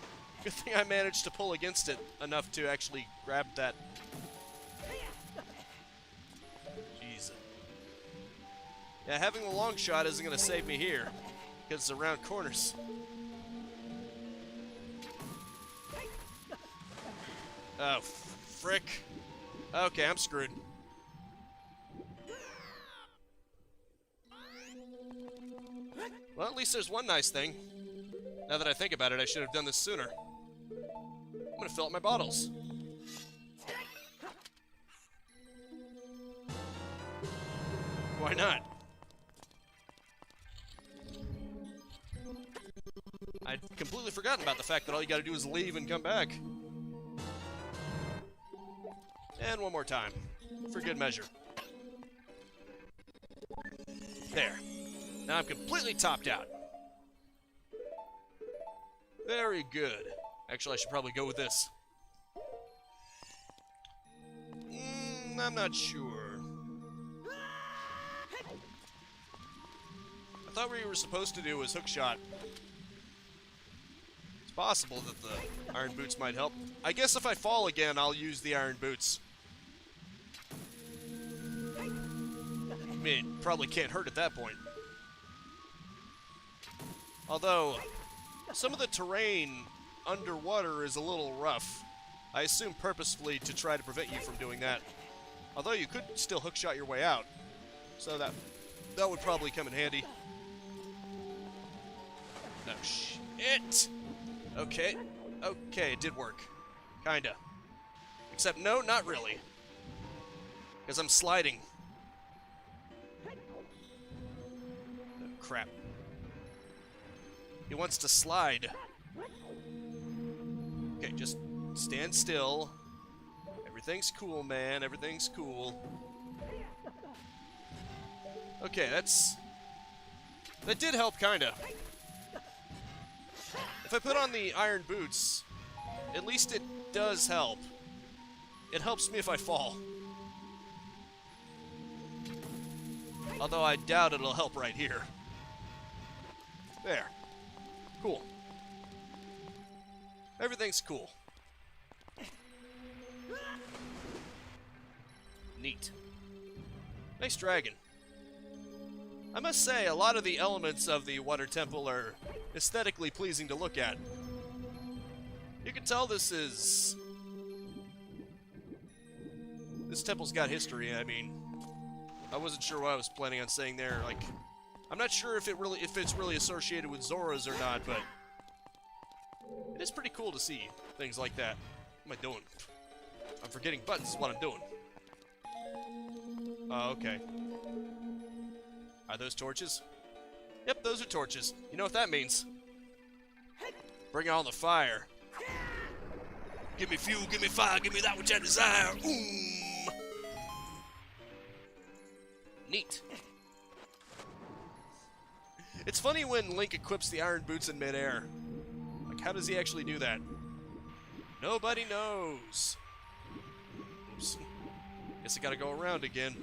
Good thing I managed to pull against it enough to actually grab that. Jeez. Yeah, having the long shot isn't going to save me here. Because it's around corners. Oh, frick. Okay, I'm screwed. least there's one nice thing. Now that I think about it, I should have done this sooner. I'm gonna fill up my bottles. Why not? I'd completely forgotten about the fact that all you gotta do is leave and come back. And one more time, for good measure. There. Now I'm completely topped out. Very good. Actually, I should probably go with this. I'm not sure. I thought what we were supposed to do was hookshot. It's possible that the iron boots might help. I guess if I fall again, I'll use the iron boots. I mean, it probably can't hurt at that point. Although, some of the terrain underwater is a little rough. I assume purposefully to try to prevent you from doing that. Although you could still hookshot your way out. So that would probably come in handy. No shit! Okay. Okay, it did work. Kinda. Except, no, not really. Because I'm sliding. Oh, crap. He wants to slide. Okay, just stand still. Everything's cool, man. Everything's cool. Okay, that did help, kinda. If I put on the iron boots, at least it does help. It helps me if I fall. Although I doubt it'll help right here. There. Cool. Everything's cool. Neat. Nice dragon. I must say, a lot of the elements of the water temple are aesthetically pleasing to look at. You can tell this temple's got history. I mean, I wasn't sure what I was planning on saying there. Like, I'm not sure if it's really associated with Zora's or not, but it is pretty cool to see things like that. What am I doing? I'm forgetting buttons is what I'm doing. Oh, okay. Are those torches? Yep, those are torches. You know what that means. Bring on the fire. Give me fuel, give me fire, give me that which I desire. Neat. It's funny when Link equips the iron boots in midair. Like, how does he actually do that? Nobody knows. Oops. Guess I gotta go around again.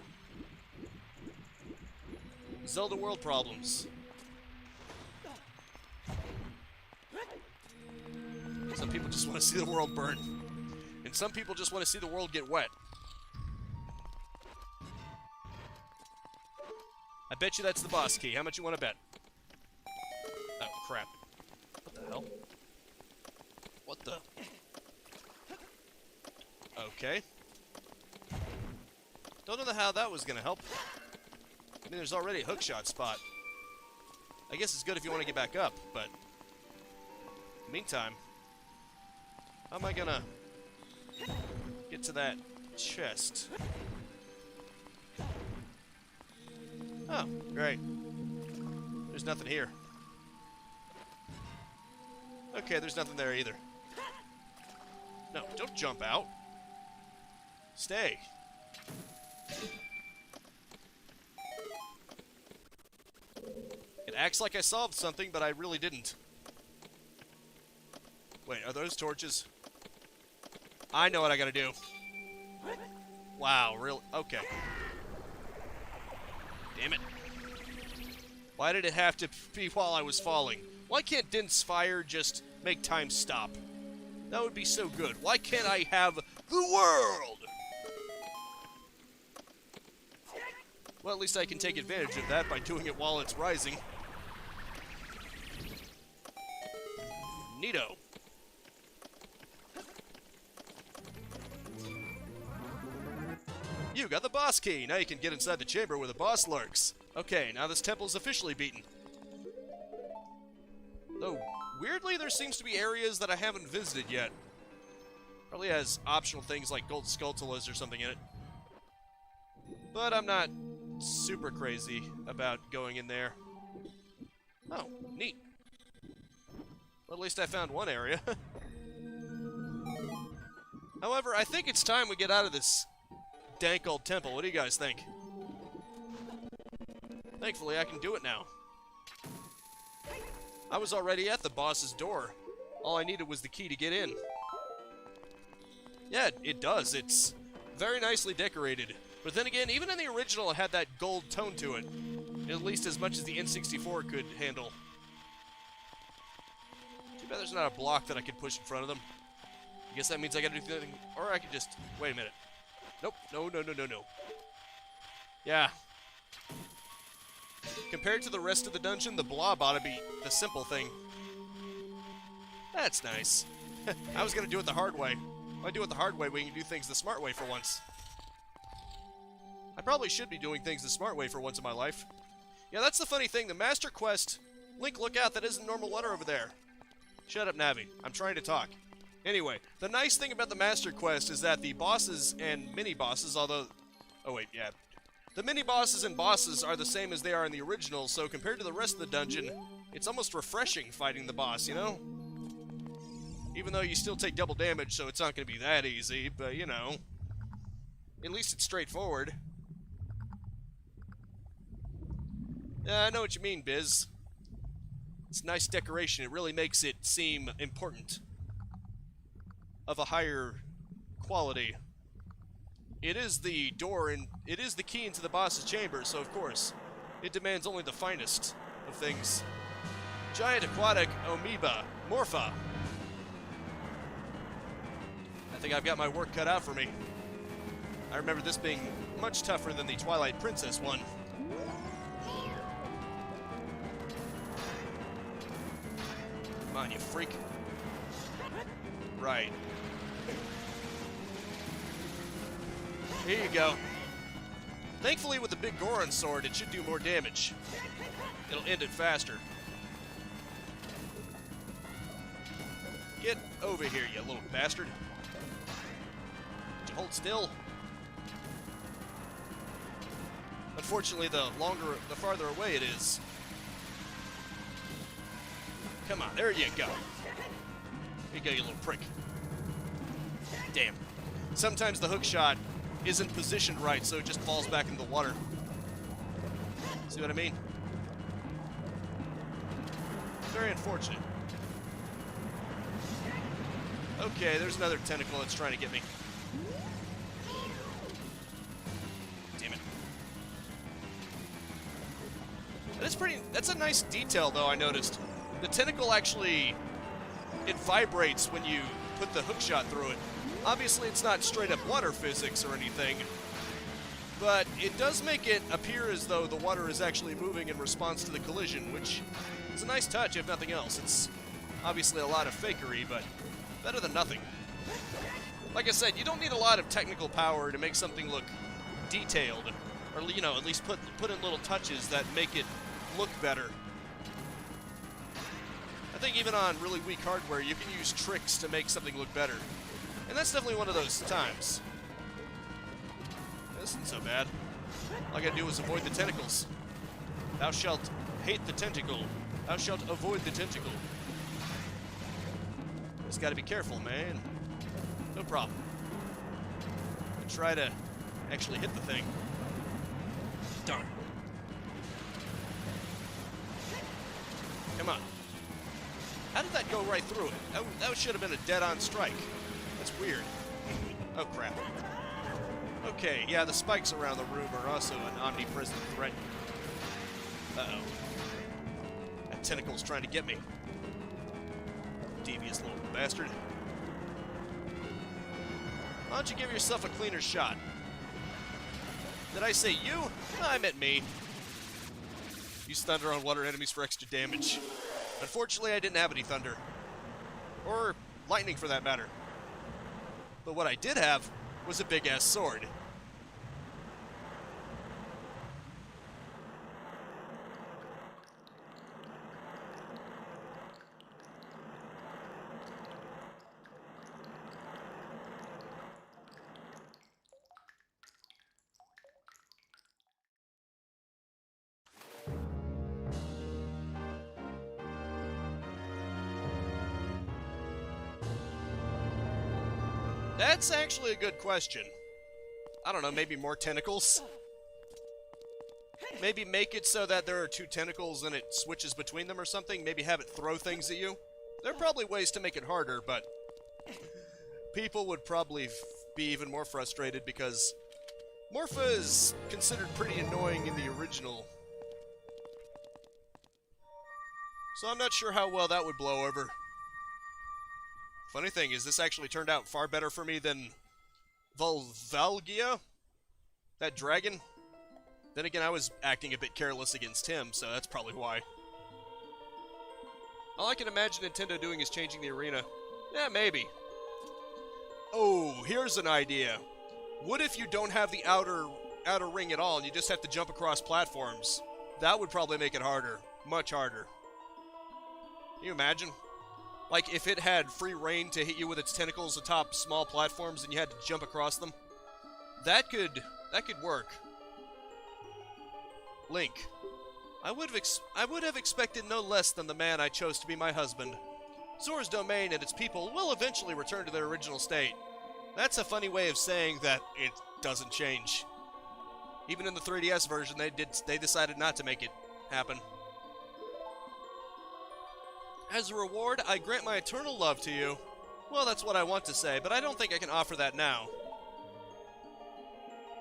Zelda world problems. Some people just want to see the world burn. And some people just want to see the world get wet. I bet you that's the boss key. How much you want to bet? Oh, crap. What the hell? What the? Okay. Don't know how that was going to help. I mean, there's already a hookshot spot. I guess it's good if you want to get back up, but in the meantime, how am I gonna get to that chest? Oh, great. There's nothing here. Okay, there's nothing there either. No, don't jump out. Stay. It acts like I solved something, but I really didn't. Wait, are those torches? I know what I gotta do. Wow, really? Okay. Damn it. Why did it have to be while I was falling? Why can't Din's fire just make time stop? That would be so good. Why can't I have the world? Well, at least I can take advantage of that by doing it while it's rising. Neato. You got the boss key. Now you can get inside the chamber where the boss lurks. Okay, now this temple's officially beaten. there seems to be areas that I haven't visited yet. Probably has optional things like gold sculptulas or something in it. But I'm not super crazy about going in there. Oh, neat. Well, at least I found one area. However, I think it's time we get out of this dank old temple. What do you guys think? Thankfully, I can do it now. I was already at the boss's door. All I needed was the key to get in. Yeah, it does. It's very nicely decorated. But then again, even in the original, it had that gold tone to it. At least as much as the N64 could handle. Too bad there's not a block that I could push in front of them. I guess that means I gotta do something, or I could just... Wait a minute. Nope. No. Yeah. Compared to the rest of the dungeon, the blob ought to be the simple thing. That's nice. I was gonna do it the hard way. If I do it the hard way, we can do things the smart way for once. I probably should be doing things the smart way for once in my life. Yeah, that's the funny thing. The Master Quest... Link, look out. That isn't normal water over there. Shut up, Navi. I'm trying to talk. Anyway, the nice thing about the Master Quest is that the bosses and mini-bosses, although... Oh, wait, yeah. The mini-bosses and bosses are the same as they are in the original, so compared to the rest of the dungeon, it's almost refreshing fighting the boss, you know? Even though you still take double damage, so it's not going to be that easy, but, you know. At least it's straightforward. Yeah, I know what you mean, Biz. It's nice decoration. It really makes it seem important. Of a higher quality. It is the door and it is the key into the boss's chamber, so of course, it demands only the finest of things. Giant aquatic amoeba, Morpha. I think I've got my work cut out for me. I remember this being much tougher than the Twilight Princess one. Come on, you freak. Right. Here you go. Thankfully, with the big Goron sword, it should do more damage. It'll end it faster. Get over here, you little bastard. Would you hold still? Unfortunately, the farther away it is. Come on, there you go. Here you go, you little prick. Damn. Sometimes the hook shot isn't positioned right, so it just falls back into the water. See what I mean? Very unfortunate. Okay, there's another tentacle that's trying to get me. Damn it. That's a nice detail, though, I noticed. The tentacle actually, it vibrates when you put the hook shot through it. Obviously, it's not straight up water physics or anything, but it does make it appear as though the water is actually moving in response to the collision, which is a nice touch, if nothing else. It's obviously a lot of fakery, but better than nothing. Like I said, you don't need a lot of technical power to make something look detailed, or, you know, at least put in little touches that make it look better. I think even on really weak hardware, you can use tricks to make something look better. And that's definitely one of those times. This isn't so bad. All I gotta do is avoid the tentacles. Thou shalt hate the tentacle. Thou shalt avoid the tentacle. Just gotta be careful, man. No problem. I try to actually hit the thing. Darn. Come on. How did that go right through it? That should have been a dead-on strike. That's weird. Oh, crap. Okay, yeah, the spikes around the room are also an omnipresent threat. Uh-oh. That tentacle's trying to get me. Devious little bastard. Why don't you give yourself a cleaner shot? Did I say you? No, I meant me. Use thunder on water enemies for extra damage. Unfortunately, I didn't have any thunder. Or lightning, for that matter. But what I did have was a big-ass sword. That's actually a good question. I don't know, maybe more tentacles? Maybe make it so that there are 2 tentacles and it switches between them or something? Maybe have it throw things at you? There are probably ways to make it harder, but people would probably be even more frustrated because Morpha is considered pretty annoying in the original. So I'm not sure how well that would blow over. Funny thing is, this actually turned out far better for me than Valgia? That dragon? Then again, I was acting a bit careless against him, so that's probably why. All I can imagine Nintendo doing is changing the arena. Yeah, maybe. Oh, here's an idea. What if you don't have the outer ring at all and you just have to jump across platforms? That would probably make it harder. Much harder. Can you imagine? Like, if it had free reign to hit you with its tentacles atop small platforms and you had to jump across them? That could work. Link. I would have expected no less than the man I chose to be my husband. Zora's domain and its people will eventually return to their original state. That's a funny way of saying that it doesn't change. Even in the 3DS version, they decided not to make it happen. As a reward, I grant my eternal love to you. Well, that's what I want to say, but I don't think I can offer that now.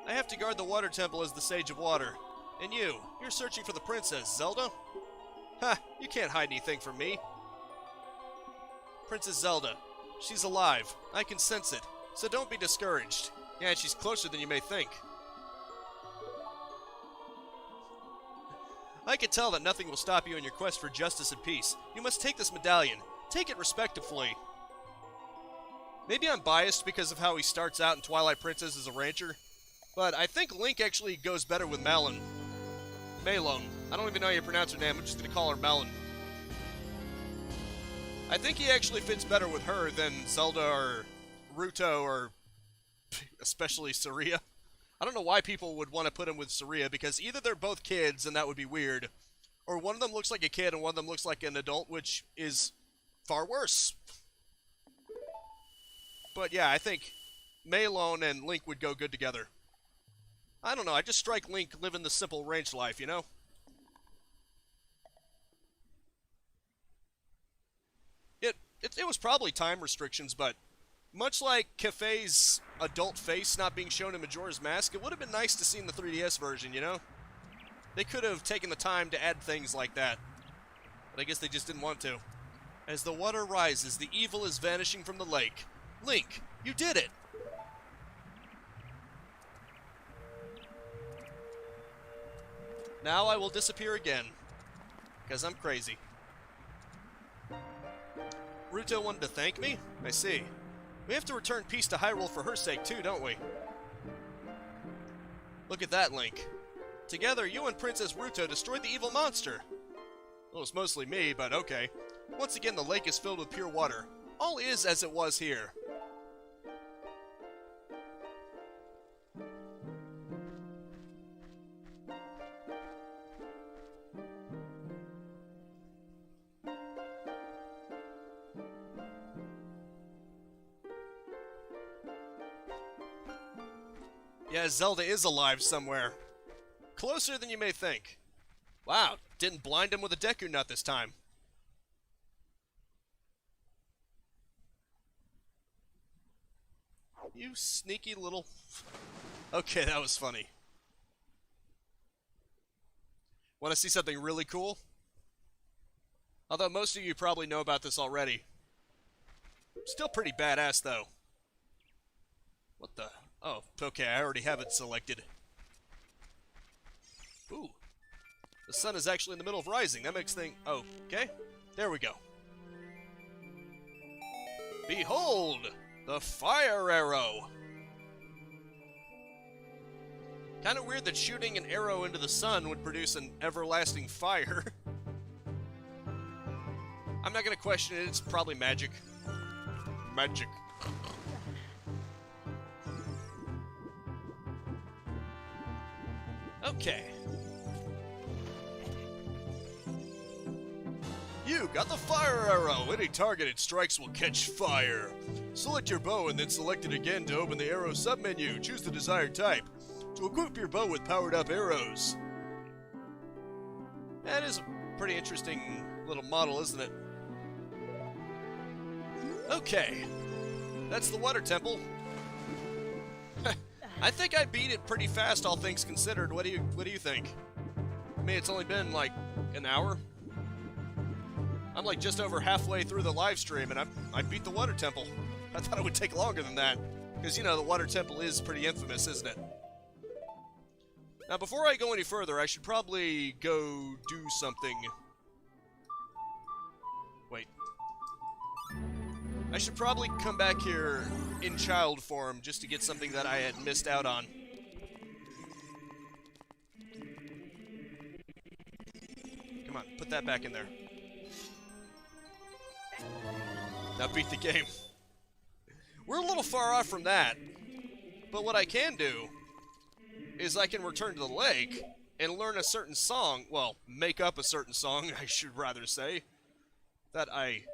I have to guard the water temple as the Sage of Water. And you're searching for the princess, Zelda? Ha, you can't hide anything from me. Princess Zelda. She's alive. I can sense it. So don't be discouraged. Yeah, she's closer than you may think. I can tell that nothing will stop you in your quest for justice and peace. You must take this medallion. Take it respectfully. Maybe I'm biased because of how he starts out in Twilight Princess as a rancher, but I think Link actually goes better with Malon. Malone. I don't even know how you pronounce her name. I'm just going to call her Malon. I think he actually fits better with her than Zelda or Ruto or especially Saria. I don't know why people would want to put him with Saria, because either they're both kids and that would be weird, or one of them looks like a kid and one of them looks like an adult, which is far worse. But yeah, I think Malone and Link would go good together. I don't know, I just strike Link living the simple ranch life, you know? It was probably time restrictions, but much like Kafei's adult face not being shown in Majora's Mask, it would have been nice to see in the 3DS version, you know? They could have taken the time to add things like that. But I guess they just didn't want to. As the water rises, the evil is vanishing from the lake. Link, you did it! Now I will disappear again. Because I'm crazy. Ruto wanted to thank me? I see. We have to return peace to Hyrule for her sake too, don't we? Look at that, Link. Together, you and Princess Ruto destroyed the evil monster. Well, it's mostly me, but okay. Once again, the lake is filled with pure water. All is as it was here. Yeah, Zelda is alive somewhere. Closer than you may think. Wow, didn't blind him with a Deku Nut this time. You sneaky little... Okay, that was funny. Want to see something really cool? Although most of you probably know about this already. Still pretty badass, though. What the... Oh, okay, I already have it selected. Ooh. The sun is actually in the middle of rising. That makes things... Oh, okay. There we go. Behold! The fire arrow! Kinda weird that shooting an arrow into the sun would produce an everlasting fire. I'm not gonna question it, it's probably magic. Magic. Okay. You You got the fire arrow! Any target it strikes will catch fire. Select your bow and then select it again to open the arrow submenu. Choose the desired type. To equip your bow with powered up arrows. That is a pretty interesting little model, isn't it? Okay. That's the water temple. I think I beat it pretty fast, all things considered. What do you think? I mean, it's only been like an hour. I'm like just over halfway through the live stream, and I beat the water temple. I thought it would take longer than that, because you know the water temple is pretty infamous, isn't it? Now, before I go any further, I should probably go do something. Wait. I should probably come back here in child form just to get something that I had missed out on. Come on, put that back in there. Now beat the game. We're a little far off from that, but what I can do is I can return to the lake and learn a certain song, well, make up a certain song, I should rather say, that I...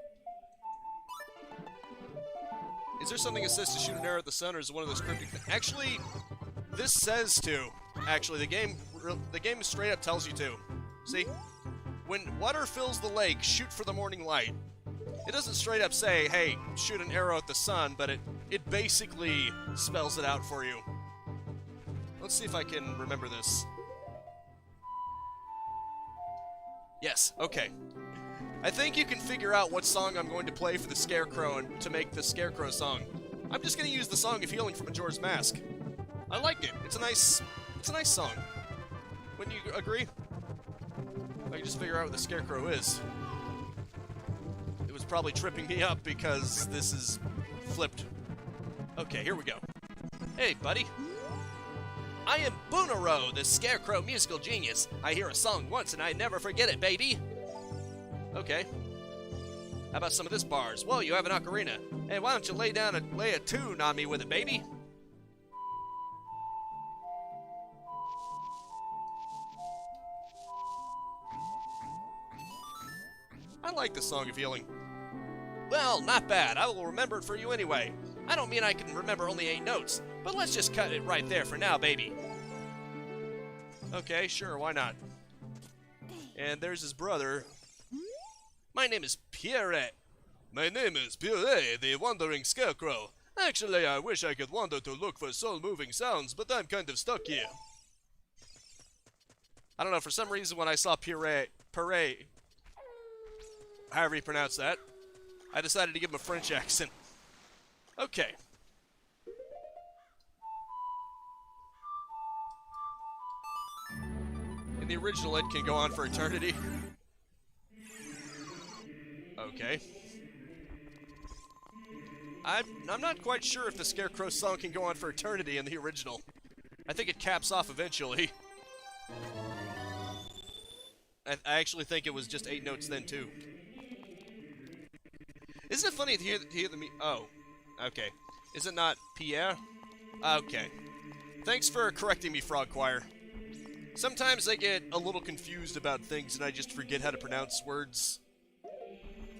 Is there something that says to shoot an arrow at the sun, or is it one of those cryptic things? Actually, this says to. Actually, the game straight up tells you to. See? When water fills the lake, shoot for the morning light. It doesn't straight up say, hey, shoot an arrow at the sun, but it basically spells it out for you. Let's see if I can remember this. Yes, okay. I think you can figure out what song I'm going to play for the Scarecrow and to make the Scarecrow song. I'm just going to use the Song of Healing from Majora's Mask. I like it. It's a nice song. Wouldn't you agree? I can just figure out what the Scarecrow is. It was probably tripping me up because this is flipped. Okay, here we go. Hey, buddy. I am Boonero, the Scarecrow musical genius. I hear a song once and I never forget it, baby. Okay. How about some of this bars? Whoa, you have an ocarina. Hey, why don't you lay a tune on me with it, baby? I like the Song of Healing. Well, not bad. I will remember it for you anyway. I don't mean I can remember only 8 notes, but let's just cut it right there for now, baby. Okay, sure, why not? And there's his brother. My name is Pierre. My name is Pierre, the Wandering Scarecrow. Actually, I wish I could wander to look for soul-moving sounds, but I'm kind of stuck here. I don't know, for some reason when I saw Pierre, however you pronounce that, I decided to give him a French accent. Okay. In the original, it can go on for eternity. Okay. I'm not quite sure if the Scarecrow song can go on for eternity in the original. I think it caps off eventually. I actually think it was just 8 notes then, too. Isn't it funny to hear the oh, okay. Is it not Pierre? Okay. Thanks for correcting me, Frog Choir. Sometimes I get a little confused about things and I just forget how to pronounce words.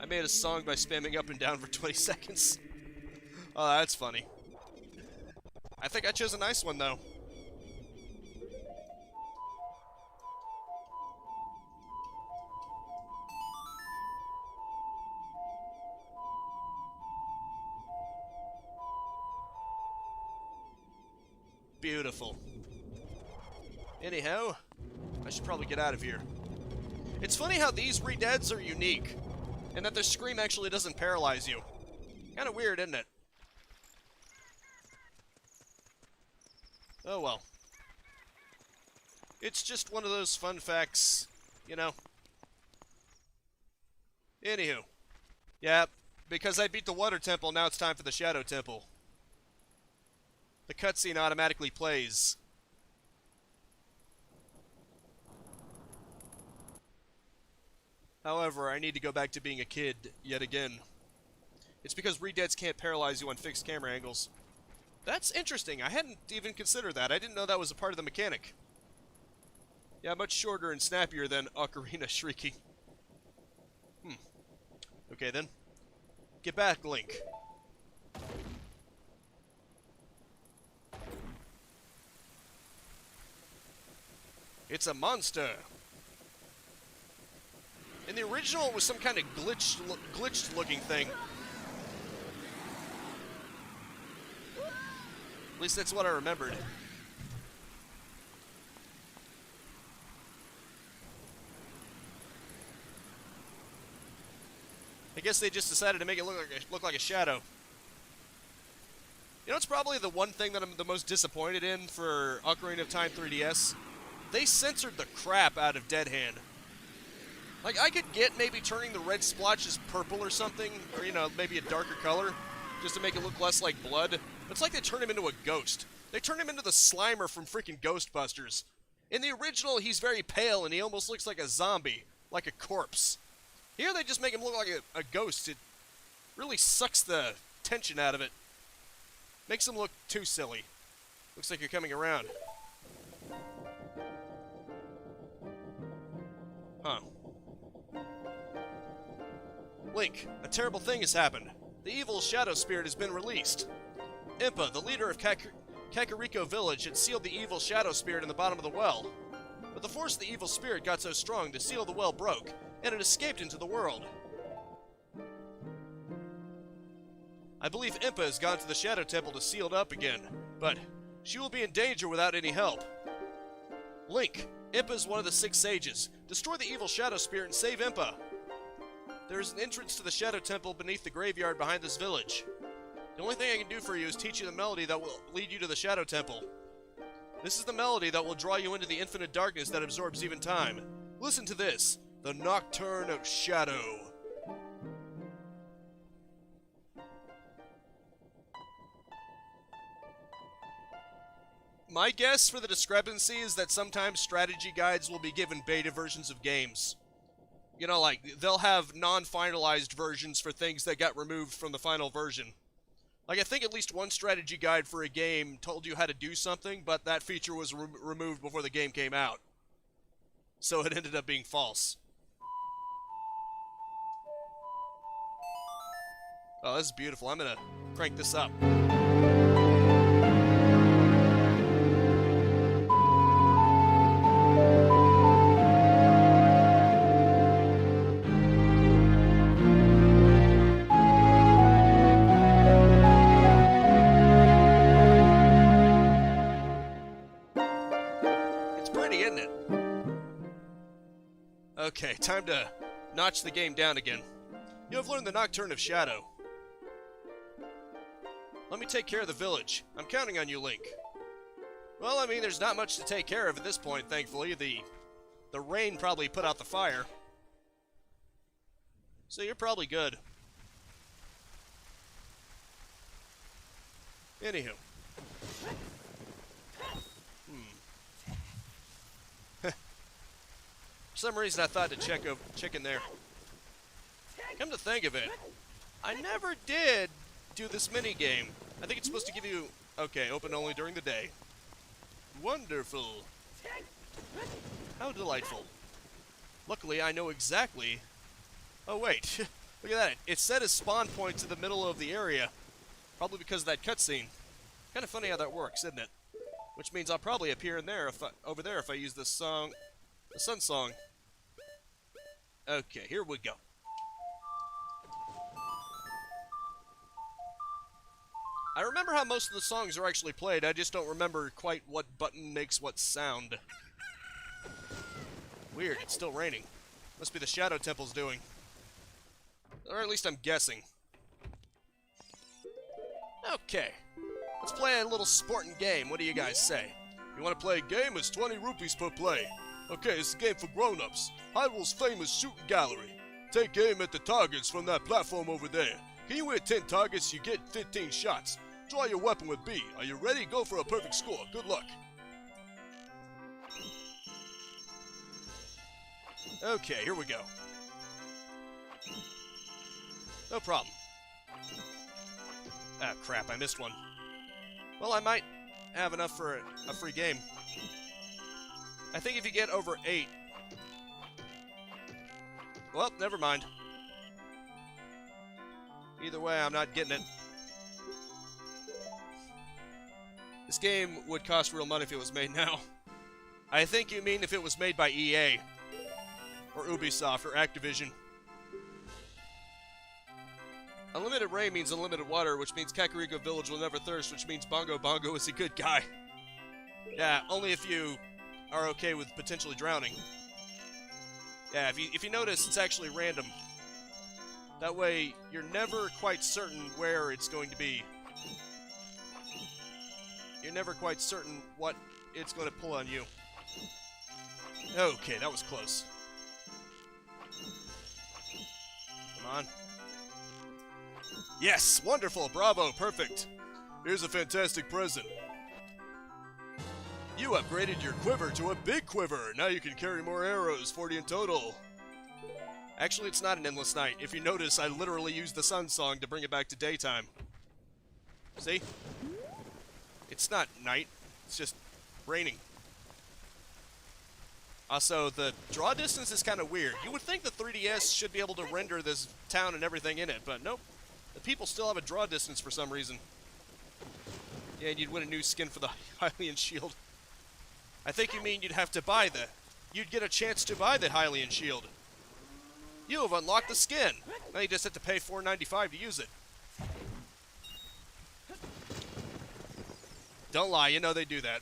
I made a song by spamming up and down for 20 seconds. Oh, that's funny. I think I chose a nice one, though. Beautiful. Anyhow, I should probably get out of here. It's funny how these re-deads are unique, and that their scream actually doesn't paralyze you. Kinda weird, isn't it? Oh well. It's just one of those fun facts, you know. Anywho. Yeah, because I beat the Water Temple, now it's time for the Shadow Temple. The cutscene automatically plays. However, I need to go back to being a kid yet again. It's because re-deads can't paralyze you on fixed camera angles. That's interesting. I hadn't even considered that. I didn't know that was a part of the mechanic. Yeah, much shorter and snappier than Ocarina Shrieking. Okay, then. Get back, Link. It's a monster. In the original, it was some kind of glitched-looking thing. At least that's what I remembered. I guess they just decided to make it look like a shadow. You know, it's probably the one thing that I'm the most disappointed in for Ocarina of Time 3DS. They censored the crap out of Dead Hand. Like, I could get maybe turning the red splotches purple or something, or, you know, maybe a darker color, just to make it look less like blood. But it's like they turned him into a ghost. They turned him into the Slimer from freaking Ghostbusters. In the original, he's very pale, and he almost looks like a zombie, like a corpse. Here, they just make him look like a ghost. It really sucks the tension out of it. Makes him look too silly. Looks like you're coming around. Huh. Link, a terrible thing has happened. The evil shadow spirit has been released. Impa, the leader of Kakariko Village, had sealed the evil shadow spirit in the bottom of the well. But the force of the evil spirit got so strong, the seal of the well broke, and it escaped into the world. I believe Impa has gone to the Shadow Temple to seal it up again, but she will be in danger without any help. Link, Impa is one of the 6 sages. Destroy the evil shadow spirit and save Impa. There is an entrance to the Shadow Temple beneath the graveyard behind this village. The only thing I can do for you is teach you the melody that will lead you to the Shadow Temple. This is the melody that will draw you into the infinite darkness that absorbs even time. Listen to this, the Nocturne of Shadow. My guess for the discrepancy is that sometimes strategy guides will be given beta versions of games. You know, like, they'll have non-finalized versions for things that got removed from the final version. Like, I think at least one strategy guide for a game told you how to do something, but that feature was removed before the game came out. So it ended up being false. Oh, this is beautiful. I'm gonna crank this up. Okay, time to notch the game down again. You have learned the Nocturne of Shadow. Let me take care of the village. I'm counting on you, Link. Well, I mean, there's not much to take care of at this point, thankfully. The rain probably put out the fire. So you're probably good. Anywho. For some reason, I thought to check in there. Come to think of it, I never did do this mini game. I think it's supposed to give you... Okay, open only during the day. Wonderful. How delightful. Luckily, I know exactly... Oh, wait. Look at that. It set a spawn point to the middle of the area. Probably because of that cutscene. Kind of funny how that works, isn't it? Which means I'll probably appear in there over there if I use this song... The Sun Song. Okay, here we go. I remember how most of the songs are actually played, I just don't remember quite what button makes what sound. Weird, it's still raining. Must be the Shadow Temple's doing. Or at least I'm guessing. Okay. Let's play a little sporting game, what do you guys say? You want to play a game? It's 20 rupees per play. Okay, it's a game for grown-ups. Hyrule's famous shooting gallery. Take aim at the targets from that platform over there. Can you hit 10 targets, you get 15 shots. Draw your weapon with B. Are you ready? Go for a perfect score. Good luck. Okay, here we go. No problem. Ah, crap, I missed one. Well, I might have enough for a free game. I think if you get over 8... Well, never mind. Either way, I'm not getting it. This game would cost real money if it was made now. I think you mean if it was made by EA. Or Ubisoft, or Activision. Unlimited rain means unlimited water, which means Kakariko Village will never thirst, which means Bongo Bongo is a good guy. Yeah, only if you are okay with potentially drowning. Yeah, if you notice, it's actually random. That way, you're never quite certain where it's going to be. You're never quite certain what it's going to pull on you. Okay, that was close. Come on. Yes! Wonderful! Bravo! Perfect! Here's a fantastic present. You upgraded your quiver to a big quiver! Now you can carry more arrows, 40 in total. Actually, it's not an endless night. If you notice, I literally used the sun song to bring it back to daytime. See? It's not night. It's just raining. Also, the draw distance is kind of weird. You would think the 3DS should be able to render this town and everything in it, but nope. The people still have a draw distance for some reason. Yeah, and you'd win a new skin for the Hylian Shield. I think you mean you'd have to buy the... You'd get a chance to buy the Hylian Shield. You have unlocked the skin. Now you just have to pay $4.95 to use it. Don't lie, you know they do that.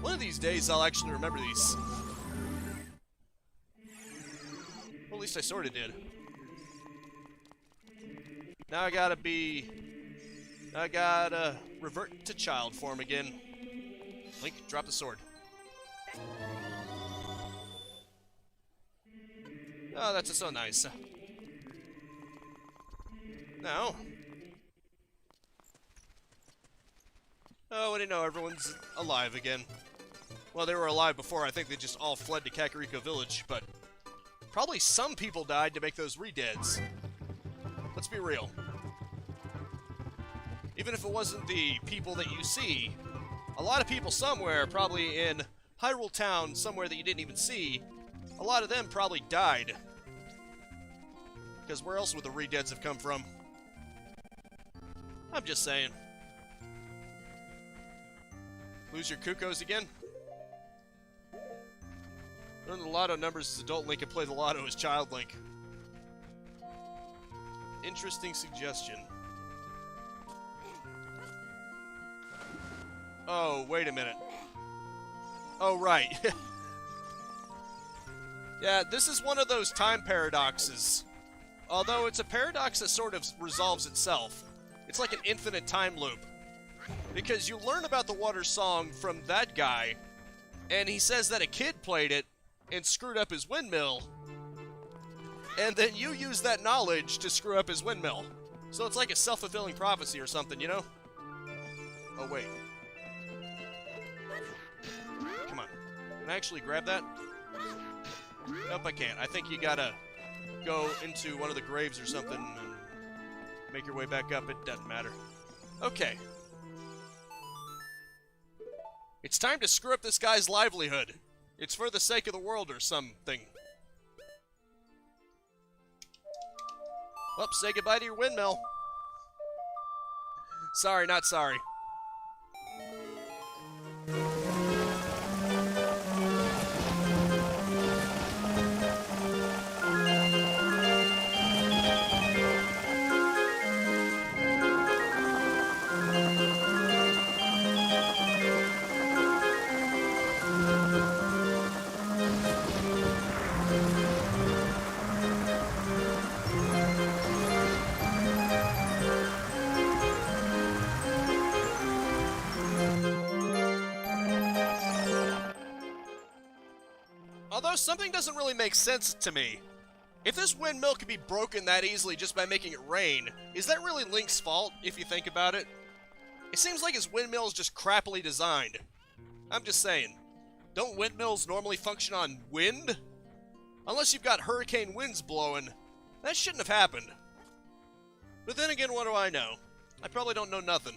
One of these days I'll actually remember these. Well, at least I sort of did. Now I gotta revert to child form again. Link, drop the sword. Oh, that's so nice. Now. Oh, I didn't know everyone's alive again. Well, they were alive before. I think they just all fled to Kakariko Village, but probably some people died to make those re-deads. Let's be real. Even if it wasn't the people that you see, a lot of people somewhere, probably in Hyrule Town, somewhere that you didn't even see, a lot of them probably died. Because where else would the re-deads have come from? I'm just saying. Lose your Kukos again? Learn the lotto numbers as adult Link and play the lotto as child Link. Interesting suggestion. Oh, wait a minute. Oh, right. Yeah, this is one of those time paradoxes. Although it's a paradox that sort of resolves itself. It's like an infinite time loop. Because you learn about the water song from that guy, and he says that a kid played it and screwed up his windmill, and then you use that knowledge to screw up his windmill. So it's like a self-fulfilling prophecy or something, you know? Oh, wait. Come on. Can I actually grab that? Nope, I can't. I think you gotta go into one of the graves or something and make your way back up. It doesn't matter. Okay. It's time to screw up this guy's livelihood. It's for the sake of the world or something. Well, say goodbye to your windmill. Sorry, not sorry. Although something doesn't really make sense to me. If this windmill can be broken that easily just by making it rain, is that really Link's fault, if you think about it? It seems like his windmill is just crappily designed. I'm just saying. Don't windmills normally function on wind? Unless you've got hurricane winds blowing. That shouldn't have happened. But then again, what do I know? I probably don't know nothing.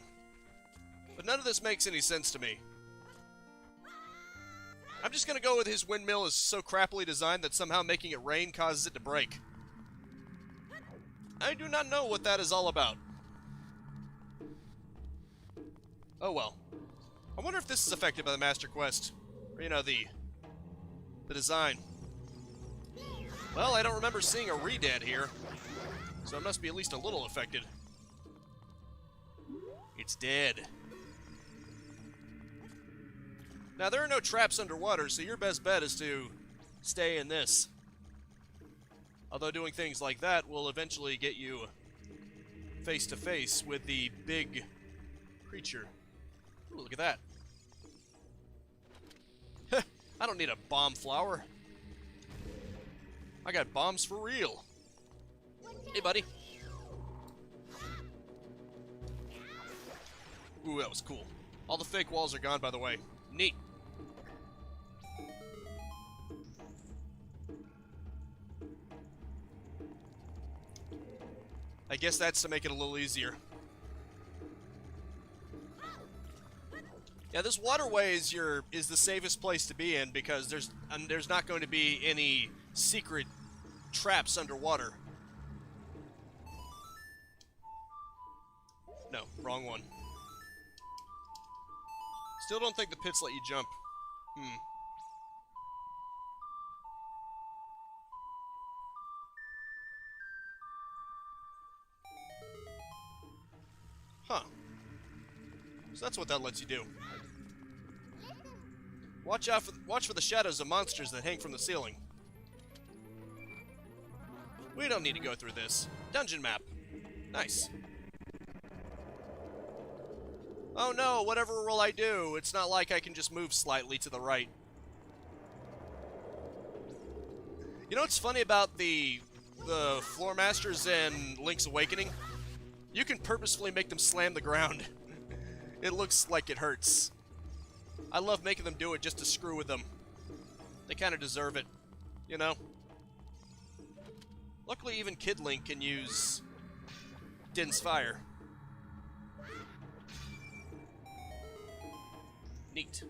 But none of this makes any sense to me. I'm just gonna go with his windmill is so crappily designed that somehow making it rain causes it to break. I do not know what that is all about. Oh well. I wonder if this is affected by the Master Quest. Or, you know, the design. Well, I don't remember seeing a re-dead here. So it must be at least a little affected. It's dead. Now, there are no traps underwater, so your best bet is to stay in this. Although doing things like that will eventually get you face to face with the big creature. Ooh, look at that. I don't need a bomb flower. I got bombs for real. Hey, buddy. Ooh, that was cool. All the fake walls are gone, by the way. Neat. I guess that's to make it a little easier. Yeah, this waterway is the safest place to be in because there's not going to be any secret traps underwater. No, wrong one. Still don't think the pits let you jump. Huh. So that's what that lets you do. Watch for the shadows of monsters that hang from the ceiling. We don't need to go through this. Dungeon map. Nice. Oh no, whatever roll I do, it's not like I can just move slightly to the right. You know what's funny about the floor masters in Link's Awakening? You can purposefully make them slam the ground. It looks like it hurts. I love making them do it just to screw with them. They kind of deserve it, you know? Luckily, even Kid Link can use Din's Fire. Neat.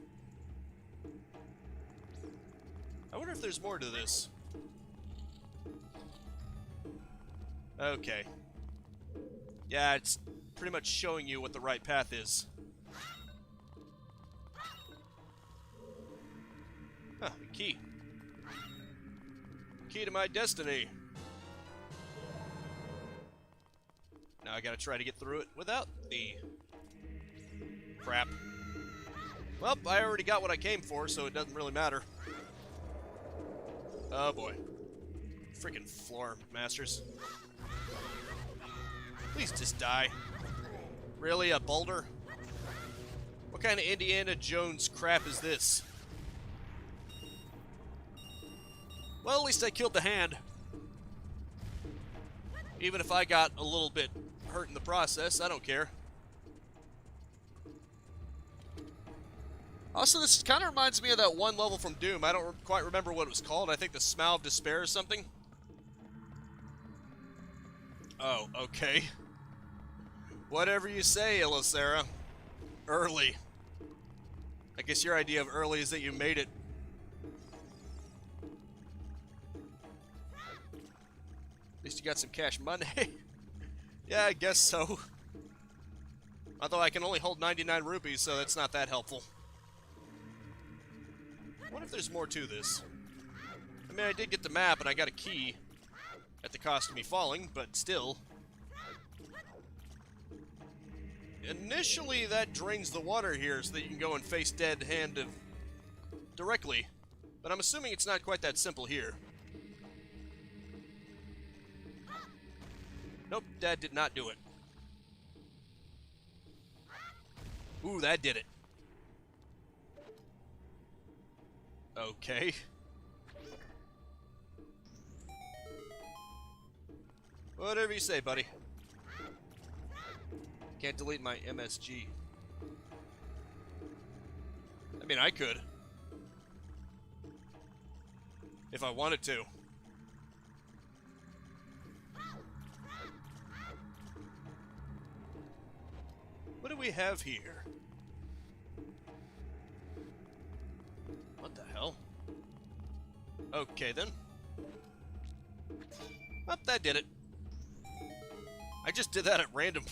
I wonder if there's more to this. Okay. Yeah, it's pretty much showing you what the right path is. Huh, a key. Key to my destiny. Now I gotta try to get through it without the crap. Well, I already got what I came for, so it doesn't really matter. Oh boy. Freaking floor masters. Please just die. Really, a boulder? What kind of Indiana Jones crap is this? Well, at least I killed the hand. Even if I got a little bit hurt in the process, I don't care. Also, this kind of reminds me of that one level from Doom. I don't quite remember what it was called. I think the Smile of Despair or something. Oh, okay. Whatever you say, Elisera. Early. I guess your idea of early is that you made it. At least you got some cash money. Yeah, I guess so. Although I can only hold 99 rupees, so that's not that helpful. What if there's more to this? I mean, I did get the map and I got a key at the cost of me falling, but still. Initially, that drains the water here so that you can go and face dead hand directly. But I'm assuming it's not quite that simple here. Nope, that did not do it. Ooh, that did it. Okay. Whatever you say, buddy. Can't delete my MSG. I mean, I could. If I wanted to. What do we have here? What the hell? Okay, then. Oh, that did it. I just did that at random.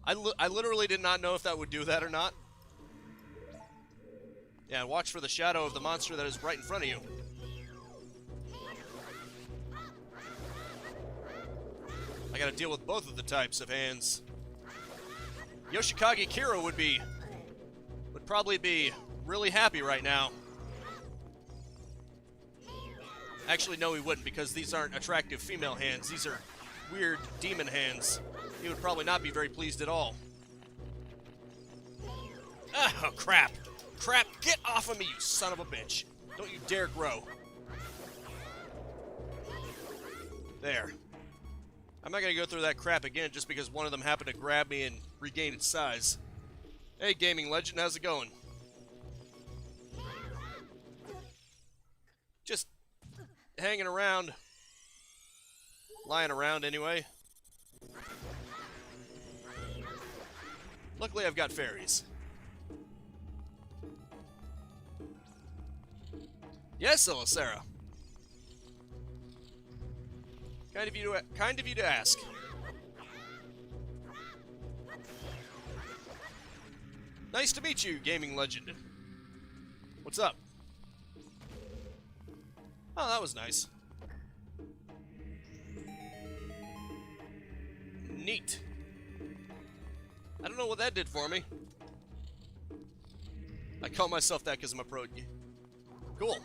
I literally did not know if that would do that or not. Yeah, watch for the shadow of the monster that is right in front of you. I gotta deal with both of the types of hands. Yoshikage Kira would probably be really happy right now. Actually, no, he wouldn't, because these aren't attractive female hands. These are weird demon hands. He would probably not be very pleased at all. Oh, crap. Crap, get off of me, you son of a bitch. Don't you dare grow. There. I'm not going to go through that crap again just because one of them happened to grab me and regain its size. Hey, Gaming Legend, how's it going? Just hanging around. Lying around, anyway. Luckily, I've got fairies. Yes, Elisera. Kind of you to ask. Nice to meet you, Gaming Legend. What's up? Oh, that was nice. Neat. I don't know what that did for me. I call myself that because I'm a pro. Cool.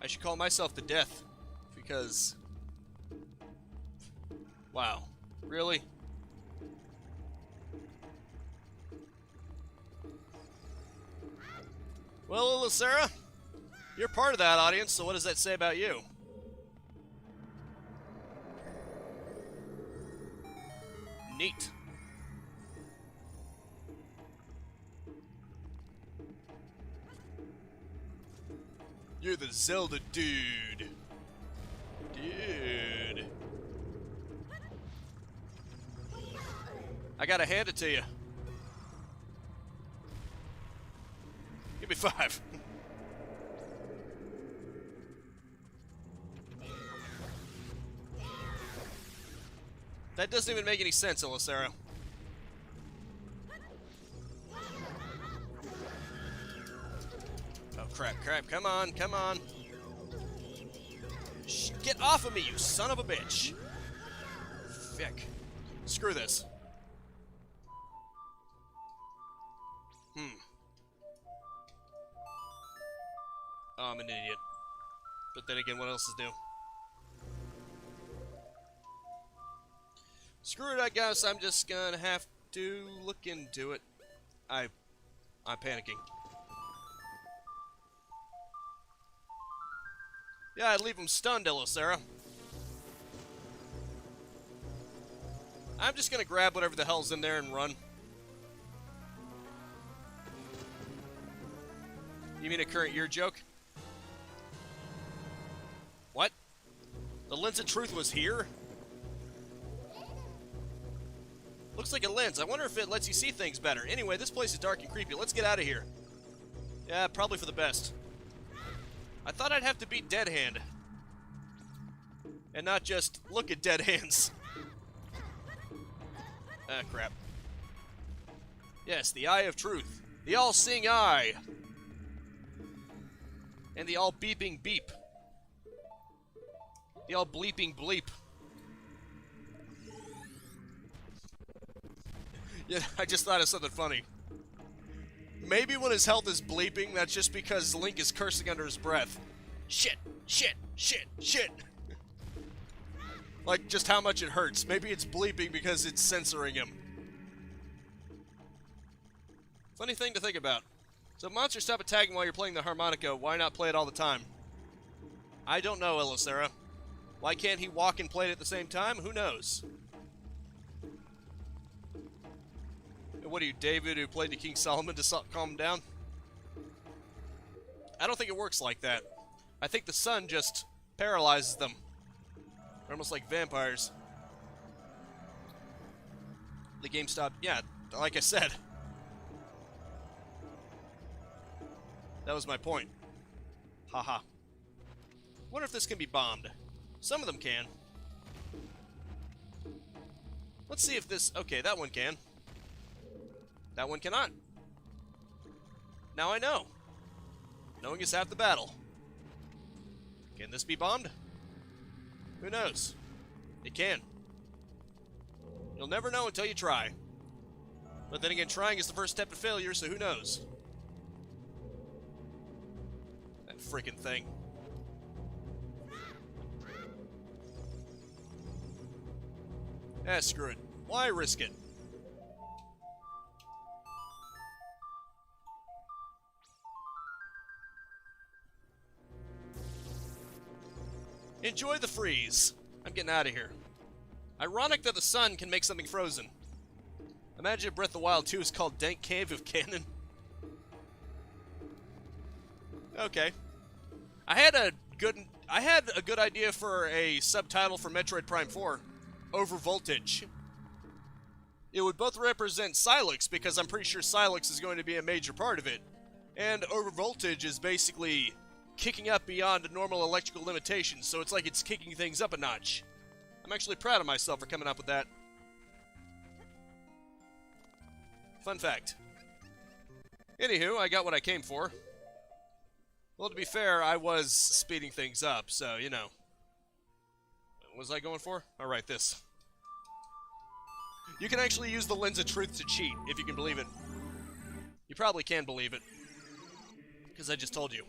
I should call myself the Death, because... Wow. Really? Well, Elisera, you're part of that audience, so what does that say about you? Neat. You're the Zelda dude. Dude. I gotta hand it to you. Give me 5. That doesn't even make any sense, Elisera. Oh, crap, crap. Come on, come on. Get off of me, you son of a bitch. Fick. Screw this. Oh, I'm an idiot. But then again, what else is new? Screw it, I guess. I'm just gonna have to look into it. I'm panicking. Yeah, I'd leave him stunned, Elisera. I'm just gonna grab whatever the hell's in there and run. You mean a current year joke? What? The lens of truth was here? Looks like a lens. I wonder if it lets you see things better. Anyway, this place is dark and creepy. Let's get out of here. Yeah, probably for the best. I thought I'd have to beat Dead Hand. And not just look at dead hands. Ah, crap. Yes, the Eye of Truth. The all-seeing eye. And the all-beeping beep. The all-bleeping bleep. Yeah, I just thought of something funny. Maybe when his health is bleeping, that's just because Link is cursing under his breath. Shit, shit, shit, shit. Like, just how much it hurts. Maybe it's bleeping because it's censoring him. Funny thing to think about. So if monsters stop attacking while you're playing the harmonica, why not play it all the time? I don't know, Elisera. Why can't he walk and play it at the same time? Who knows? What are you, David, who played to King Solomon to calm him down? I don't think it works like that. I think the sun just paralyzes them. They're almost like vampires. The game stopped. Yeah, like I said. That was my point. Haha. Wonder if this can be bombed. Some of them can. Let's see if this... Okay, that one can. That one cannot. Now I know. Knowing is half the battle. Can this be bombed? Who knows? It can. You'll never know until you try. But then again, trying is the first step to failure, so who knows? That freaking thing. Ah, screw it. Why risk it? Enjoy the freeze. I'm getting out of here. Ironic that the sun can make something frozen. Imagine if Breath of the Wild 2 is called Dank Cave of Cannon. Okay. I had a good idea for a subtitle for Metroid Prime 4. Over Voltage. It would both represent Silex, because I'm pretty sure Silex is going to be a major part of it. And Over Voltage is basically kicking up beyond normal electrical limitations, so it's like it's kicking things up a notch. I'm actually proud of myself for coming up with that. Fun fact. Anywho, I got what I came for. Well, to be fair, I was speeding things up, so, you know. What was I going for? Alright, this. You can actually use the Lens of Truth to cheat, if you can believe it. You probably can believe it. Because I just told you.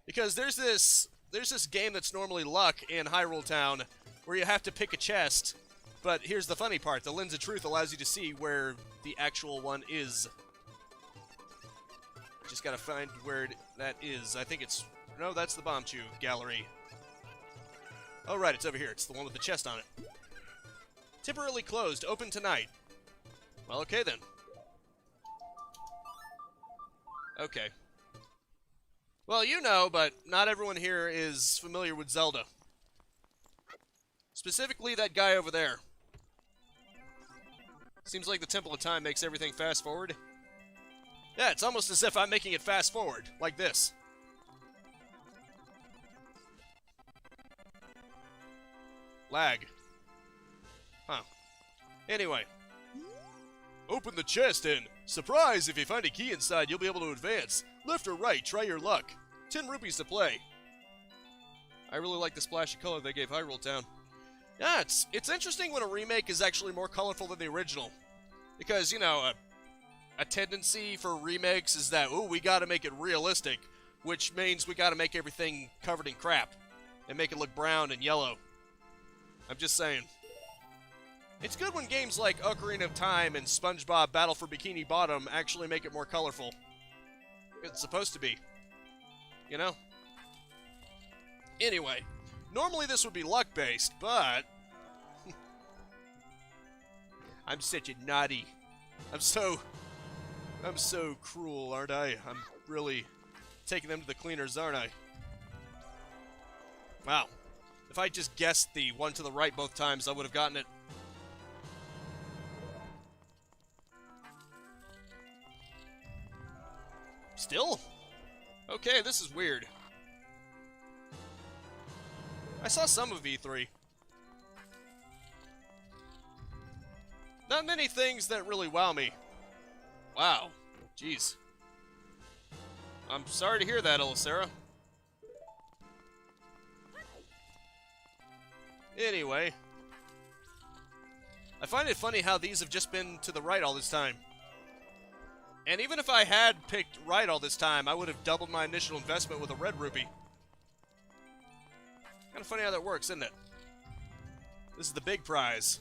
Because there's this game that's normally luck in Hyrule Town, where you have to pick a chest. But here's the funny part. The Lens of Truth allows you to see where the actual one is. Just gotta find where that is. I think it's... No, that's the Bomb Chew Gallery. Oh, right, it's over here. It's the one with the chest on it. Temporarily closed. Open tonight. Well, okay then. Okay. Well, you know, but not everyone here is familiar with Zelda. Specifically, that guy over there. Seems like the Temple of Time makes everything fast forward. Yeah, it's almost as if I'm making it fast forward, like this. Lag. Huh. Anyway. Open the chest and, surprise, if you find a key inside, you'll be able to advance. Left or right, try your luck. 10 rupees to play. I really like the splash of color they gave Hyrule Town. Yeah, it's interesting when a remake is actually more colorful than the original. Because, you know, a tendency for remakes is that, ooh, we gotta make it realistic, which means we gotta make everything covered in crap and make it look brown and yellow. I'm just saying. It's good when games like Ocarina of Time and SpongeBob Battle for Bikini Bottom actually make it more colorful. It's supposed to be. You know? Anyway, normally this would be luck-based, but... I'm such a naughty. I'm so cruel, aren't I? I'm really taking them to the cleaners, aren't I? Wow. If I just guessed the one to the right both times, I would have gotten it. Still? Okay, this is weird. I saw some of E3. Not many things that really wow me. Wow. Jeez. I'm sorry to hear that, Elisera. Anyway. I find it funny how these have just been to the right all this time. And even if I had picked right all this time, I would have doubled my initial investment with a red rupee. Kind of funny how that works, isn't it? This is the big prize.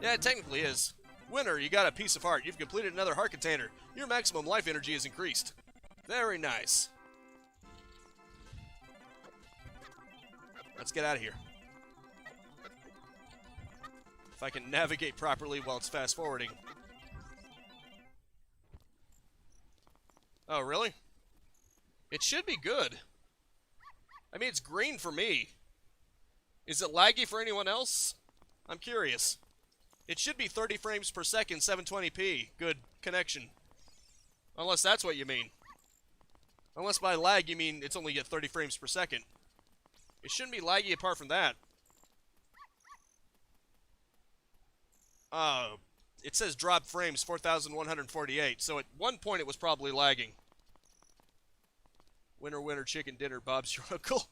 Yeah, it technically is. Winner, you got a piece of heart. You've completed another heart container. Your maximum life energy is increased. Very nice. Let's get out of here. If I can navigate properly while it's fast forwarding. Oh, really? It should be good. I mean, it's green for me. Is it laggy for anyone else? I'm curious. It should be 30 frames per second, 720p. Good connection. Unless that's what you mean. Unless by lag you mean it's only at 30 frames per second. It shouldn't be laggy apart from that. It says drop frames 4,148, so at one point it was probably lagging. Winner, winner, chicken dinner, Bob's your uncle.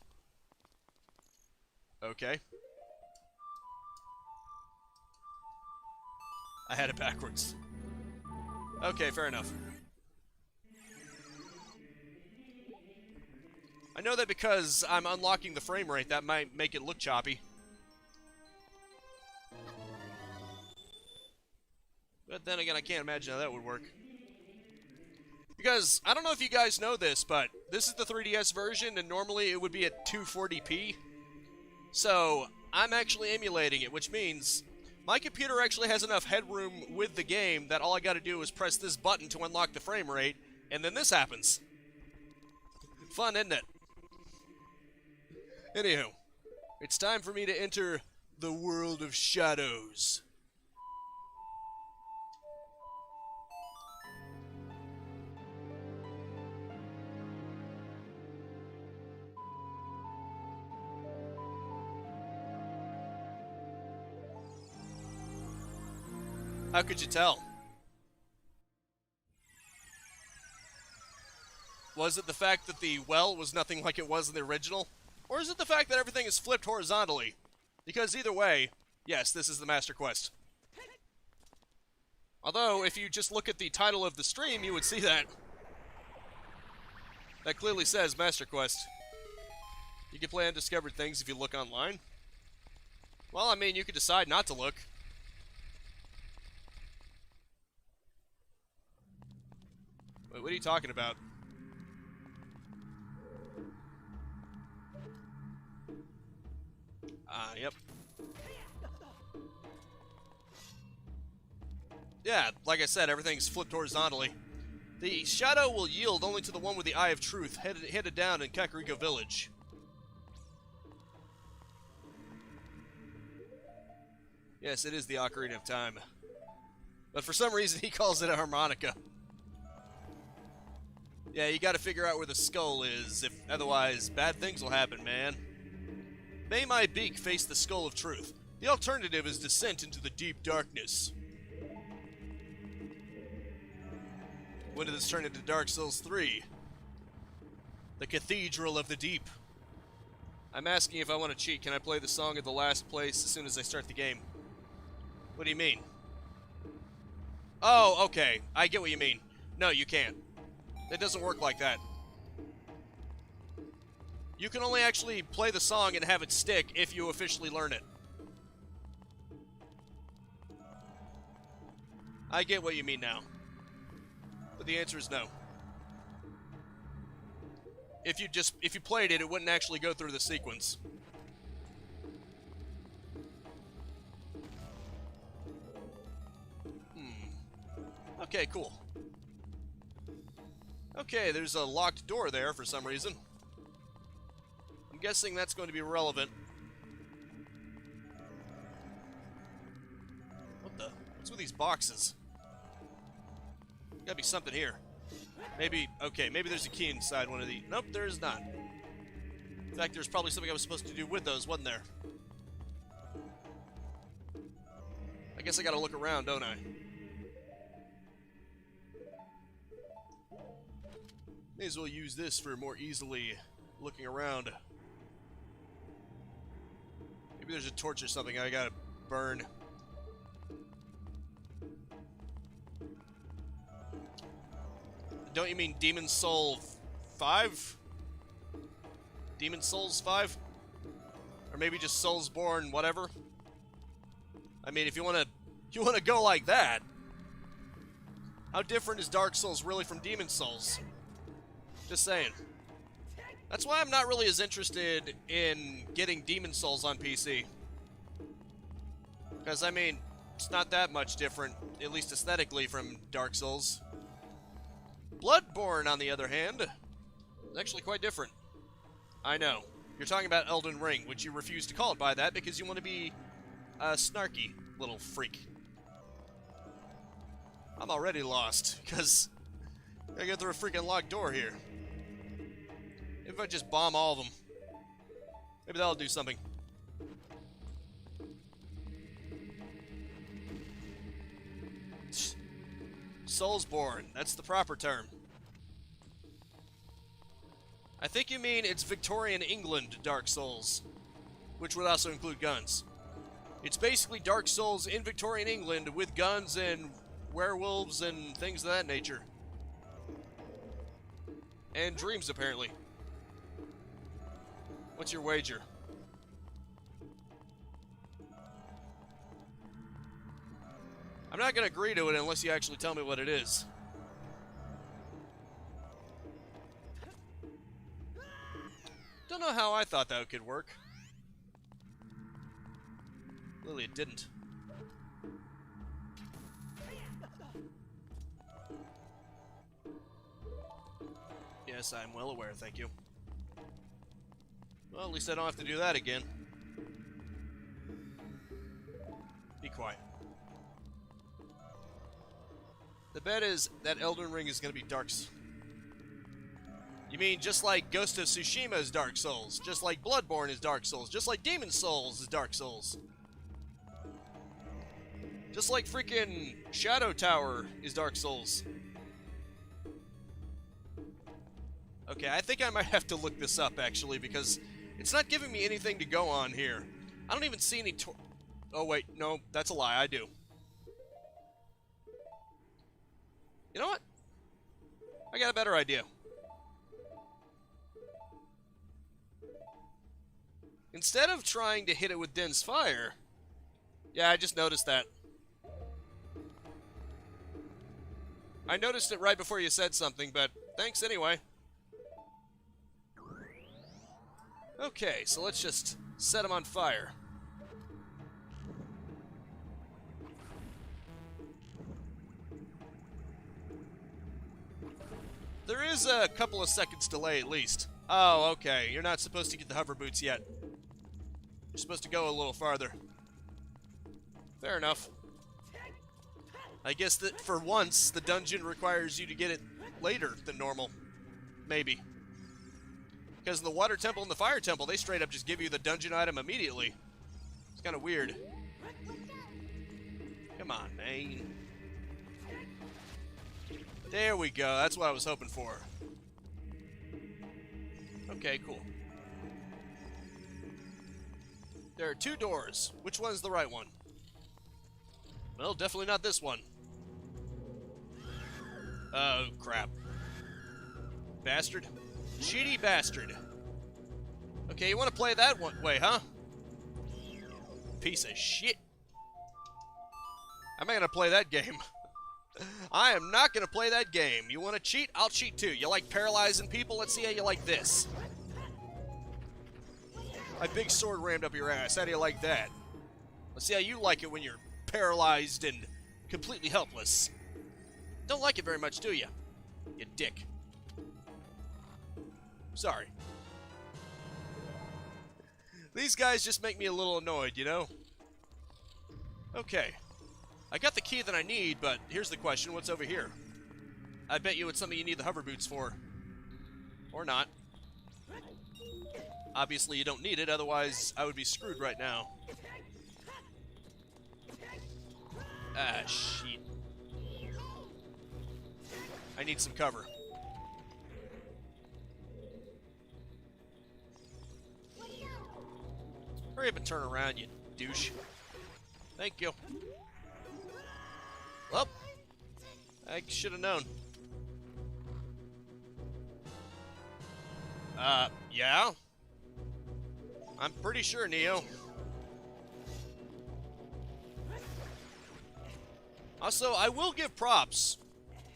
Okay. I had it backwards. Okay, fair enough. I know that because I'm unlocking the frame rate, that might make it look choppy. But then again, I can't imagine how that would work. Because, I don't know if you guys know this, but this is the 3DS version, and normally it would be at 240p. So, I'm actually emulating it, which means my computer actually has enough headroom with the game that all I gotta do is press this button to unlock the frame rate, and then this happens. Fun, isn't it? Anywho, it's time for me to enter the world of shadows. How could you tell? Was it the fact that the well was nothing like it was in the original? Or is it the fact that everything is flipped horizontally? Because either way, yes, this is the Master Quest. Although, if you just look at the title of the stream, you would see that. That clearly says Master Quest. You can play undiscovered things if you look online. Well, I mean, you could decide not to look. Wait, what are you talking about? Yep. Yeah, like I said, everything's flipped horizontally. The shadow will yield only to the one with the Eye of Truth, headed down in Kakariko Village. Yes, it is the Ocarina of Time. But for some reason, he calls it a harmonica. Yeah, you gotta figure out where the skull is, if otherwise bad things will happen, man. May my beak face the skull of truth. The alternative is descent into the deep darkness. When did this turn into Dark Souls 3? The Cathedral of the Deep. I'm asking if I want to cheat. Can I play the song at the last place as soon as I start the game? What do you mean? Oh, okay. I get what you mean. No, you can't. It doesn't work like that. You can only actually play the song and have it stick if you officially learn it. I get what you mean now. But the answer is no. If you played it, it wouldn't actually go through the sequence. Okay, cool. Okay, there's a locked door there for some reason. I'm guessing that's going to be relevant. What the? What's with these boxes? Gotta be something here. Maybe, okay, maybe there's a key inside one of these. Nope, there is not. In fact, there's probably something I was supposed to do with those, wasn't there? I guess I gotta look around, don't I? May as well use this for more easily looking around. Maybe there's a torch or something I gotta burn. Don't you mean Demon Soul 5? Demon Souls 5? Or maybe just Soulsborne whatever? I mean, if you wanna go like that, how different is Dark Souls really from Demon Souls? Just saying. That's why I'm not really as interested in getting Demon Souls on PC. Because, I mean, it's not that much different, at least aesthetically, from Dark Souls. Bloodborne, on the other hand, is actually quite different. I know. You're talking about Elden Ring, which you refuse to call it by that because you want to be snarky little freak. I'm already lost, because I gotta get through a freaking locked door here. If I just bomb all of them, maybe that'll do something. Soulsborne, that's the proper term. I think you mean it's Victorian England Dark Souls, which would also include guns. It's basically Dark Souls in Victorian England with guns and werewolves and things of that nature. And dreams, apparently. What's your wager? I'm not going to agree to it unless you actually tell me what it is. Don't know how I thought that could work. Clearly it didn't. Yes, I'm well aware, thank you. Well, at least I don't have to do that again. Be quiet. The bet is that Elden Ring is going to be Dark Souls. You mean just like Ghost of Tsushima is Dark Souls, just like Bloodborne is Dark Souls, just like Demon Souls is Dark Souls. Just like freaking Shadow Tower is Dark Souls. Okay, I think I might have to look this up, actually, because it's not giving me anything to go on here. I don't even see any oh, wait, no, that's a lie, I do. You know what? I got a better idea. Instead of trying to hit it with Din's Fire... Yeah, I just noticed that. I noticed it right before you said something, but thanks anyway. Okay, so let's just set him on fire. There is a couple of seconds delay at least. Oh, okay. You're not supposed to get the hover boots yet. You're supposed to go a little farther. Fair enough. I guess that for once, the dungeon requires you to get it later than normal. Maybe. Because in the Water Temple and the Fire Temple, they straight up just give you the dungeon item immediately. It's kind of weird. Come on, man. There we go. That's what I was hoping for. Okay, cool. There are two doors. Which one's the right one? Well, definitely not this one. Oh, crap. Bastard. Cheaty bastard. Okay, you want to play that one way, huh? Piece of shit. I'm not going to play that game. I am not going to play that game. You want to cheat? I'll cheat too. You like paralyzing people? Let's see how you like this. My big sword rammed up your ass. How do you like that? Let's see how you like it when you're paralyzed and completely helpless. Don't like it very much, do you? You dick. Sorry. These guys just make me a little annoyed, you know? Okay. I got the key that I need, but here's the question. What's over here? I bet you it's something you need the hover boots for. Or not. Obviously, you don't need it, otherwise I would be screwed right now. Ah, shit. I need some cover. Hurry up and turn around, you douche. Thank you. Well, I should have known. Yeah? I'm pretty sure, Neo. Also, I will give props.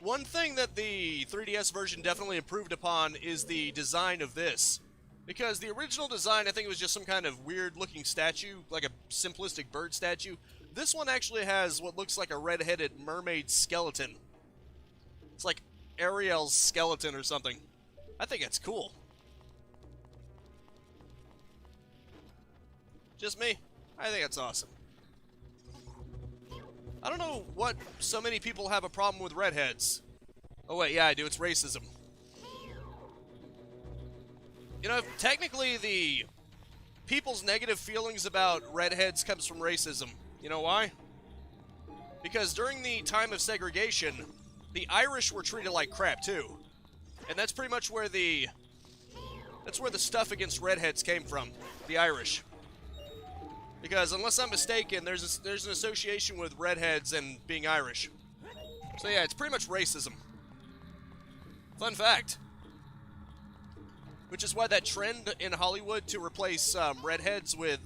One thing that the 3DS version definitely improved upon is the design of this. Because the original design, I think it was just some kind of weird-looking statue, like a simplistic bird statue. This one actually has what looks like a red-headed mermaid skeleton. It's like Ariel's skeleton or something. I think it's cool. Just me? I think it's awesome. I don't know what so many people have a problem with redheads. Oh wait, yeah I do, it's racism. You know, technically the people's negative feelings about redheads comes from racism. You know why? Because during the time of segregation, the Irish were treated like crap too. And that's pretty much where the stuff against redheads came from, the Irish. Because unless I'm mistaken, there's an association with redheads and being Irish. So yeah, it's pretty much racism. Fun fact. Which is why that trend in Hollywood to replace redheads with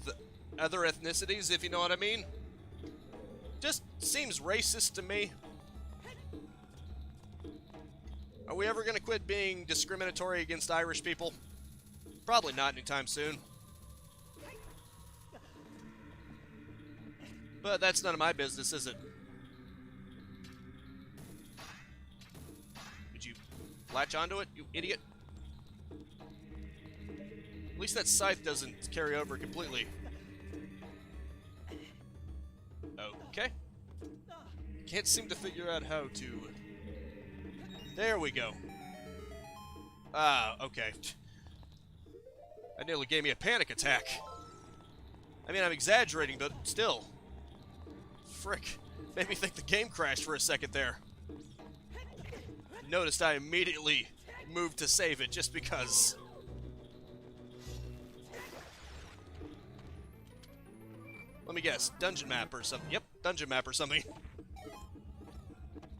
other ethnicities, if you know what I mean, just seems racist to me. Are we ever going to quit being discriminatory against Irish people? Probably not anytime soon. But that's none of my business, is it? Did you latch onto it, you idiot? At least that scythe doesn't carry over completely. Okay. Can't seem to figure out how to... There we go. Ah, okay. That nearly gave me a panic attack. I mean, I'm exaggerating, but still. Frick. Made me think the game crashed for a second there. Noticed I immediately moved to save it just because. Let me guess. Dungeon map or something. Yep, dungeon map or something.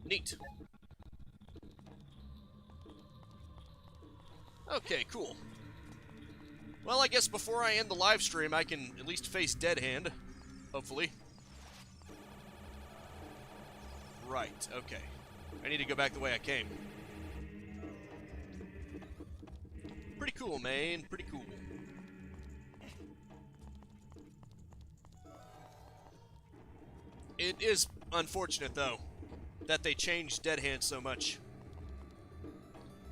Neat. Okay, cool. Well, I guess before I end the live stream, I can at least face Dead Hand. Hopefully. Right, okay. I need to go back the way I came. Pretty cool, man. Pretty cool. It is unfortunate, though, that they changed Dead Hand so much.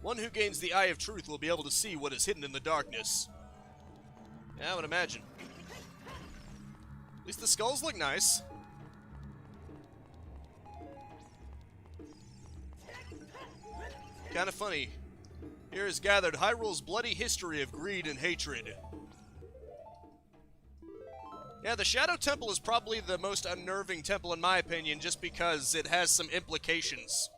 One who gains the Eye of Truth will be able to see what is hidden in the darkness. Yeah, I would imagine. At least the skulls look nice. Kinda funny. Here is gathered Hyrule's bloody history of greed and hatred. Yeah, the Shadow Temple is probably the most unnerving temple in my opinion, just because it has some implications.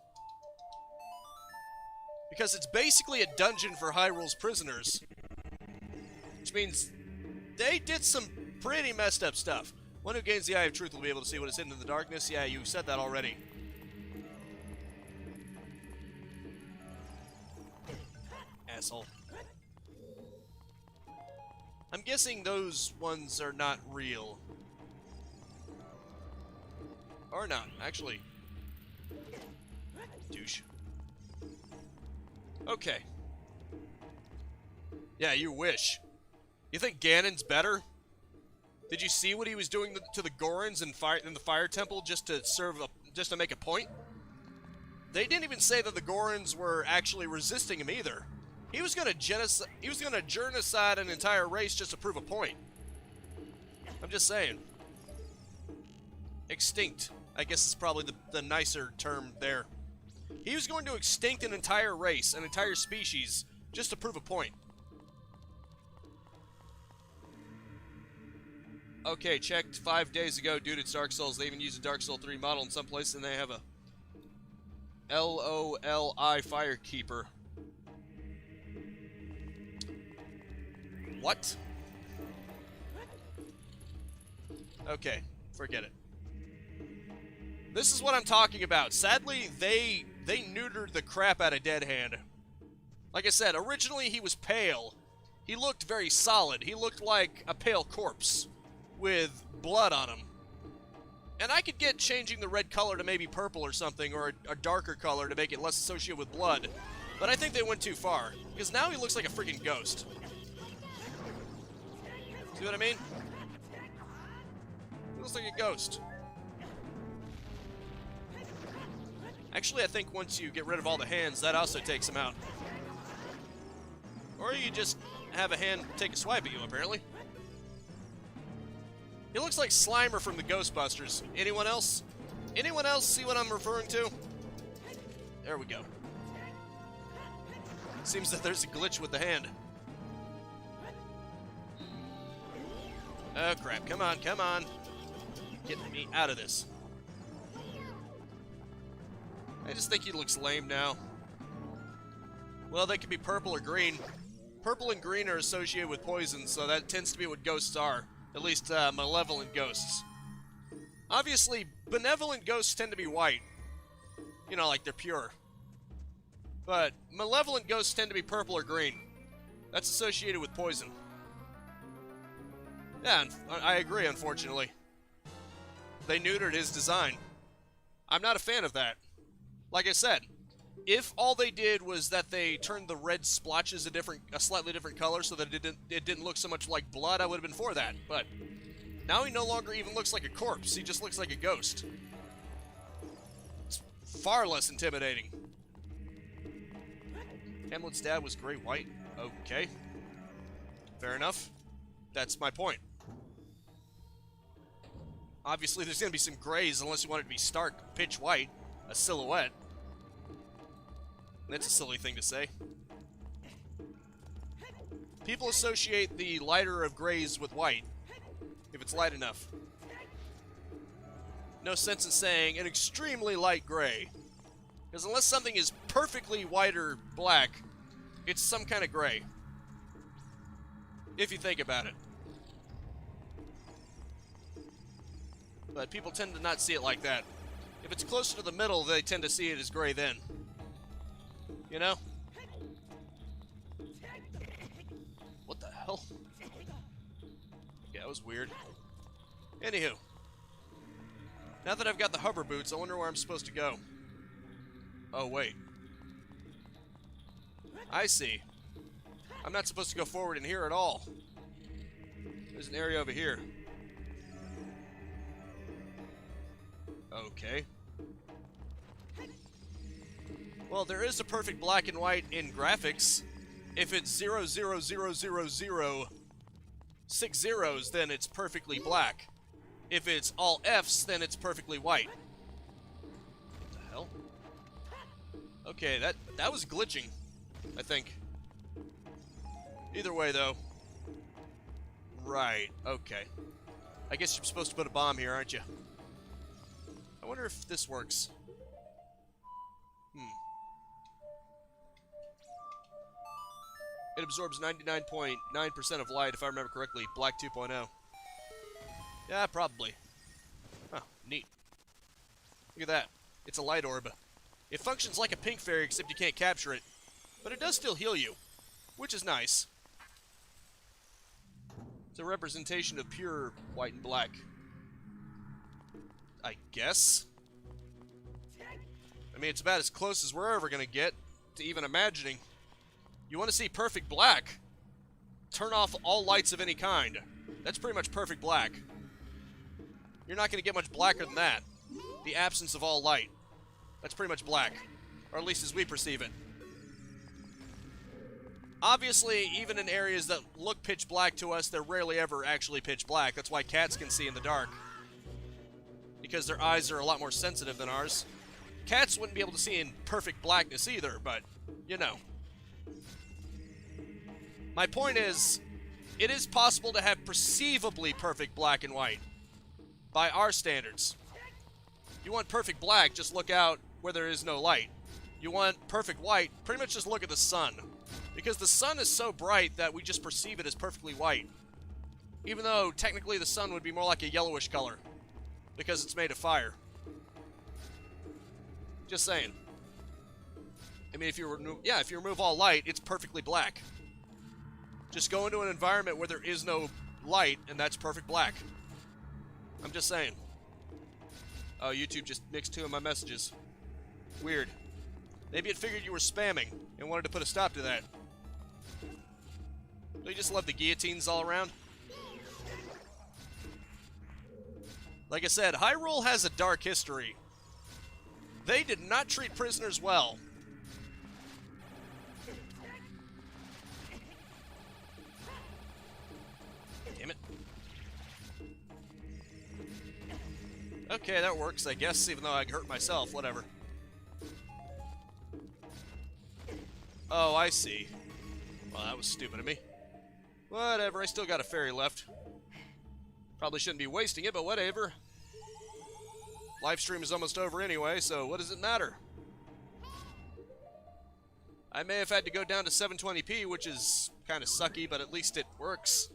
Because it's basically a dungeon for Hyrule's prisoners. Which means they did some pretty messed up stuff. One who gains the Eye of Truth will be able to see what is hidden in the darkness. Yeah, you said that already. Asshole. I'm guessing those ones are not real. Or not, actually. Douche. Okay. Yeah, you wish. You think Ganon's better? Did you see what he was doing to the Gorons in the Fire Temple just to make a point? They didn't even say that the Gorons were actually resisting him either. He was gonna genocide an entire race just to prove a point. I'm just saying. Extinct, I guess is probably the nicer term there. He was going to extinct an entire race, an entire species, just to prove a point. Okay, checked 5 days ago, dude, it's Dark Souls. They even use a Dark Souls 3 model in some places, and they have a LOLI Firekeeper. What? Okay, forget it. This is what I'm talking about. Sadly, they neutered the crap out of Dead Hand. Like I said, originally he was pale. He looked very solid. He looked like a pale corpse with blood on him. And I could get changing the red color to maybe purple or something, or a darker color to make it less associated with blood. But I think they went too far, because now he looks like a freaking ghost. See what I mean? He looks like a ghost. Actually, I think once you get rid of all the hands, that also takes him out. Or you just have a hand take a swipe at you, apparently. He looks like Slimer from the Ghostbusters. Anyone else? Anyone else see what I'm referring to? There we go. Seems that there's a glitch with the hand. Oh crap, come on, come on. Get me out of this. I just think he looks lame now. Well, they could be purple or green. Purple and green are associated with poison, so that tends to be what ghosts are. At least, malevolent ghosts. Obviously, benevolent ghosts tend to be white. You know, like they're pure. But malevolent ghosts tend to be purple or green. That's associated with poison. Yeah, I agree, unfortunately. They neutered his design. I'm not a fan of that. Like I said, if all they did was that they turned the red splotches a slightly different color so that it didn't look so much like blood, I would have been for that. But now he no longer even looks like a corpse. He just looks like a ghost. It's far less intimidating. Hamlet's dad was gray white. Okay. Fair enough. That's my point. Obviously, there's going to be some grays unless you want it to be stark, pitch white, a silhouette. That's a silly thing to say. People associate the lighter of grays with white, if it's light enough. No sense in saying an extremely light gray. Because unless something is perfectly white or black, it's some kind of gray. If you think about it. But people tend to not see it like that. If it's closer to the middle, they tend to see it as gray then. You know? What the hell? Yeah, that was weird. Anywho. Now that I've got the hover boots, I wonder where I'm supposed to go. Oh, wait. I see. I'm not supposed to go forward in here at all. There's an area over here. Okay. Well, there is a perfect black and white in graphics. If it's 0, 0, 0, 0, 0, 6 zeros, then it's perfectly black. If it's all Fs, then it's perfectly white. What the hell? Okay, that was glitching, I think. Either way, though. Right, okay. I guess you're supposed to put a bomb here, aren't you? I wonder if this works. It absorbs 99.9% of light, if I remember correctly. Black 2.0. Yeah, probably. Huh, neat. Look at that. It's a light orb. It functions like a pink fairy, except you can't capture it. But it does still heal you, which is nice. It's a representation of pure white and black. I guess. I mean, it's about as close as we're ever going to get to even imagining. You want to see perfect black? Turn off all lights of any kind. That's pretty much perfect black. You're not going to get much blacker than that. The absence of all light. That's pretty much black. Or at least as we perceive it. Obviously, even in areas that look pitch black to us, they're rarely ever actually pitch black. That's why cats can see in the dark. Because their eyes are a lot more sensitive than ours. Cats wouldn't be able to see in perfect blackness either, but, you know. My point is, it is possible to have perceivably perfect black and white. By our standards. You want perfect black, just look out where there is no light. You want perfect white, pretty much just look at the sun. Because the sun is so bright that we just perceive it as perfectly white. Even though, technically, the sun would be more like a yellowish color. Because it's made of fire. Just saying. I mean, if you remove all light, it's perfectly black. Just go into an environment where there is no light, and that's perfect black. I'm just saying. Oh, YouTube just mixed two of my messages. Weird. Maybe it figured you were spamming and wanted to put a stop to that. Don't you just love the guillotines all around? Like I said, Hyrule has a dark history. They did not treat prisoners well. Damn it. Okay, that works, I guess, even though I hurt myself. Whatever. Oh, I see. Well, that was stupid of me. Whatever, I still got a fairy left. Probably shouldn't be wasting it, but whatever. Live stream is almost over anyway, so what does it matter? I may have had to go down to 720p, which is kind of sucky, but at least it works.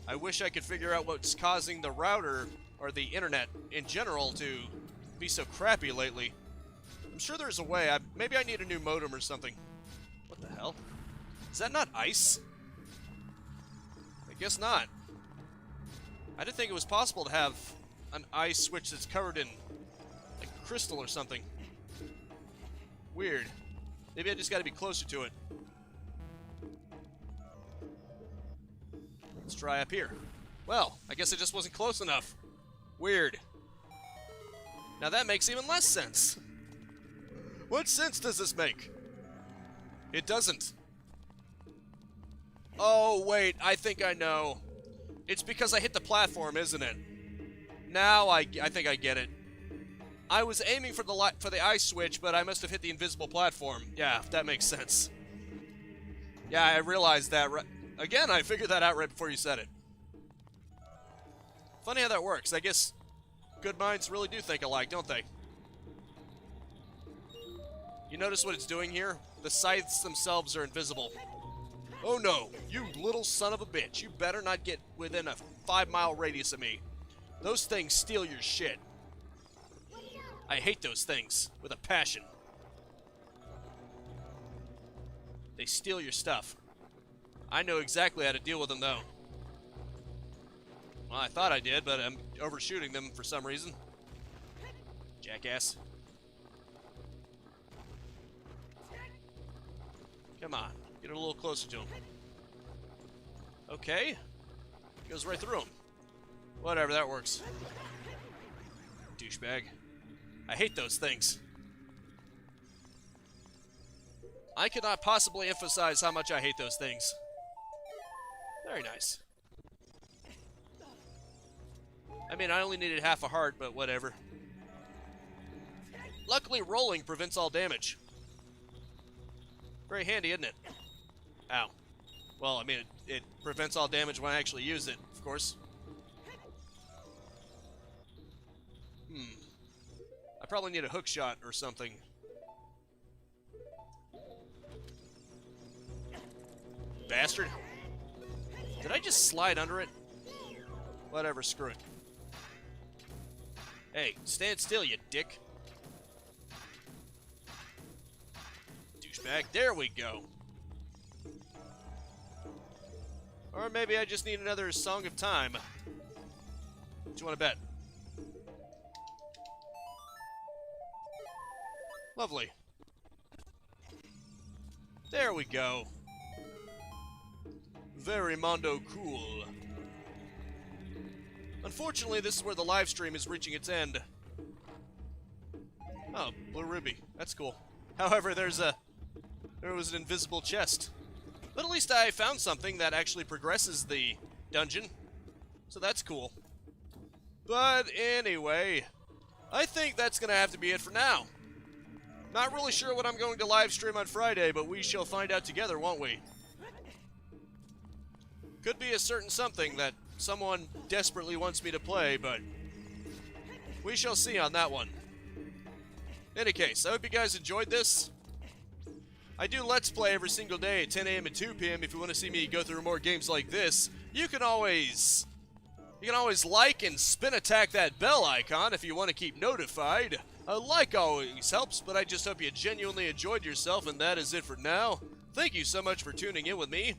I wish I could figure out what's causing the router, or the internet in general, to be so crappy lately. I'm sure there's a way. Maybe I need a new modem or something. What the hell? Is that not ice? I guess not. I didn't think it was possible to have an ice switch that's covered in, like, crystal or something. Weird. Maybe I just gotta be closer to it. Let's try up here. Well, I guess I just wasn't close enough. Weird. Now that makes even less sense. What sense does this make? It doesn't. Oh, wait, I think I know. It's because I hit the platform, isn't it? Now I think I get it. I was aiming for the ice switch, but I must have hit the invisible platform. Yeah, that makes sense. Yeah, I realized that. Again, I figured that out right before you said it. Funny how that works. I guess good minds really do think alike, don't they? You notice what it's doing here? The scythes themselves are invisible. Oh no, you little son of a bitch. You better not get within a 5-mile radius of me. Those things steal your shit. I hate those things with a passion. They steal your stuff. I know exactly how to deal with them, though. Well, I thought I did, but I'm overshooting them for some reason. Jackass. Come on, get a little closer to him. Okay. Goes right through him. Whatever, that works. Douchebag. I hate those things. I cannot possibly emphasize how much I hate those things. Very nice. I mean, I only needed half a heart, but whatever. Luckily, rolling prevents all damage. Very handy, isn't it? Ow. Well, I mean, it prevents all damage when I actually use it, of course. I probably need a hook shot or something. Bastard. Did I just slide under it? Whatever, screw it. Hey, stand still, you dick. Douchebag. There we go. Or maybe I just need another Song of Time. What do you want to bet? Lovely. There we go. Very mondo cool. Unfortunately, this is where the live stream is reaching its end. Oh, blue ruby. That's cool. However, there was an invisible chest. But at least I found something that actually progresses the dungeon. So that's cool. But anyway, I think that's going to have to be it for now. Not really sure what I'm going to live stream on Friday, but we shall find out together, won't we? Could be a certain something that someone desperately wants me to play, but we shall see on that one. In any case, I hope you guys enjoyed this. I do Let's Play every single day at 10 a.m. and 2 p.m. If you want to see me go through more games like this, you can always like and spin attack that bell icon if you want to keep notified. A like always helps, but I just hope you genuinely enjoyed yourself, and that is it for now. Thank you so much for tuning in with me.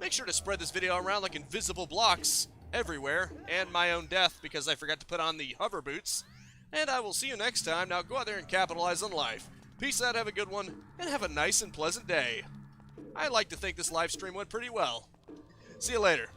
Make sure to spread this video around like invisible blocks everywhere, and my own death because I forgot to put on the hover boots. And I will see you next time. Now go out there and capitalize on life. Peace out, have a good one, and have a nice and pleasant day. I like to think this live stream went pretty well. See you later.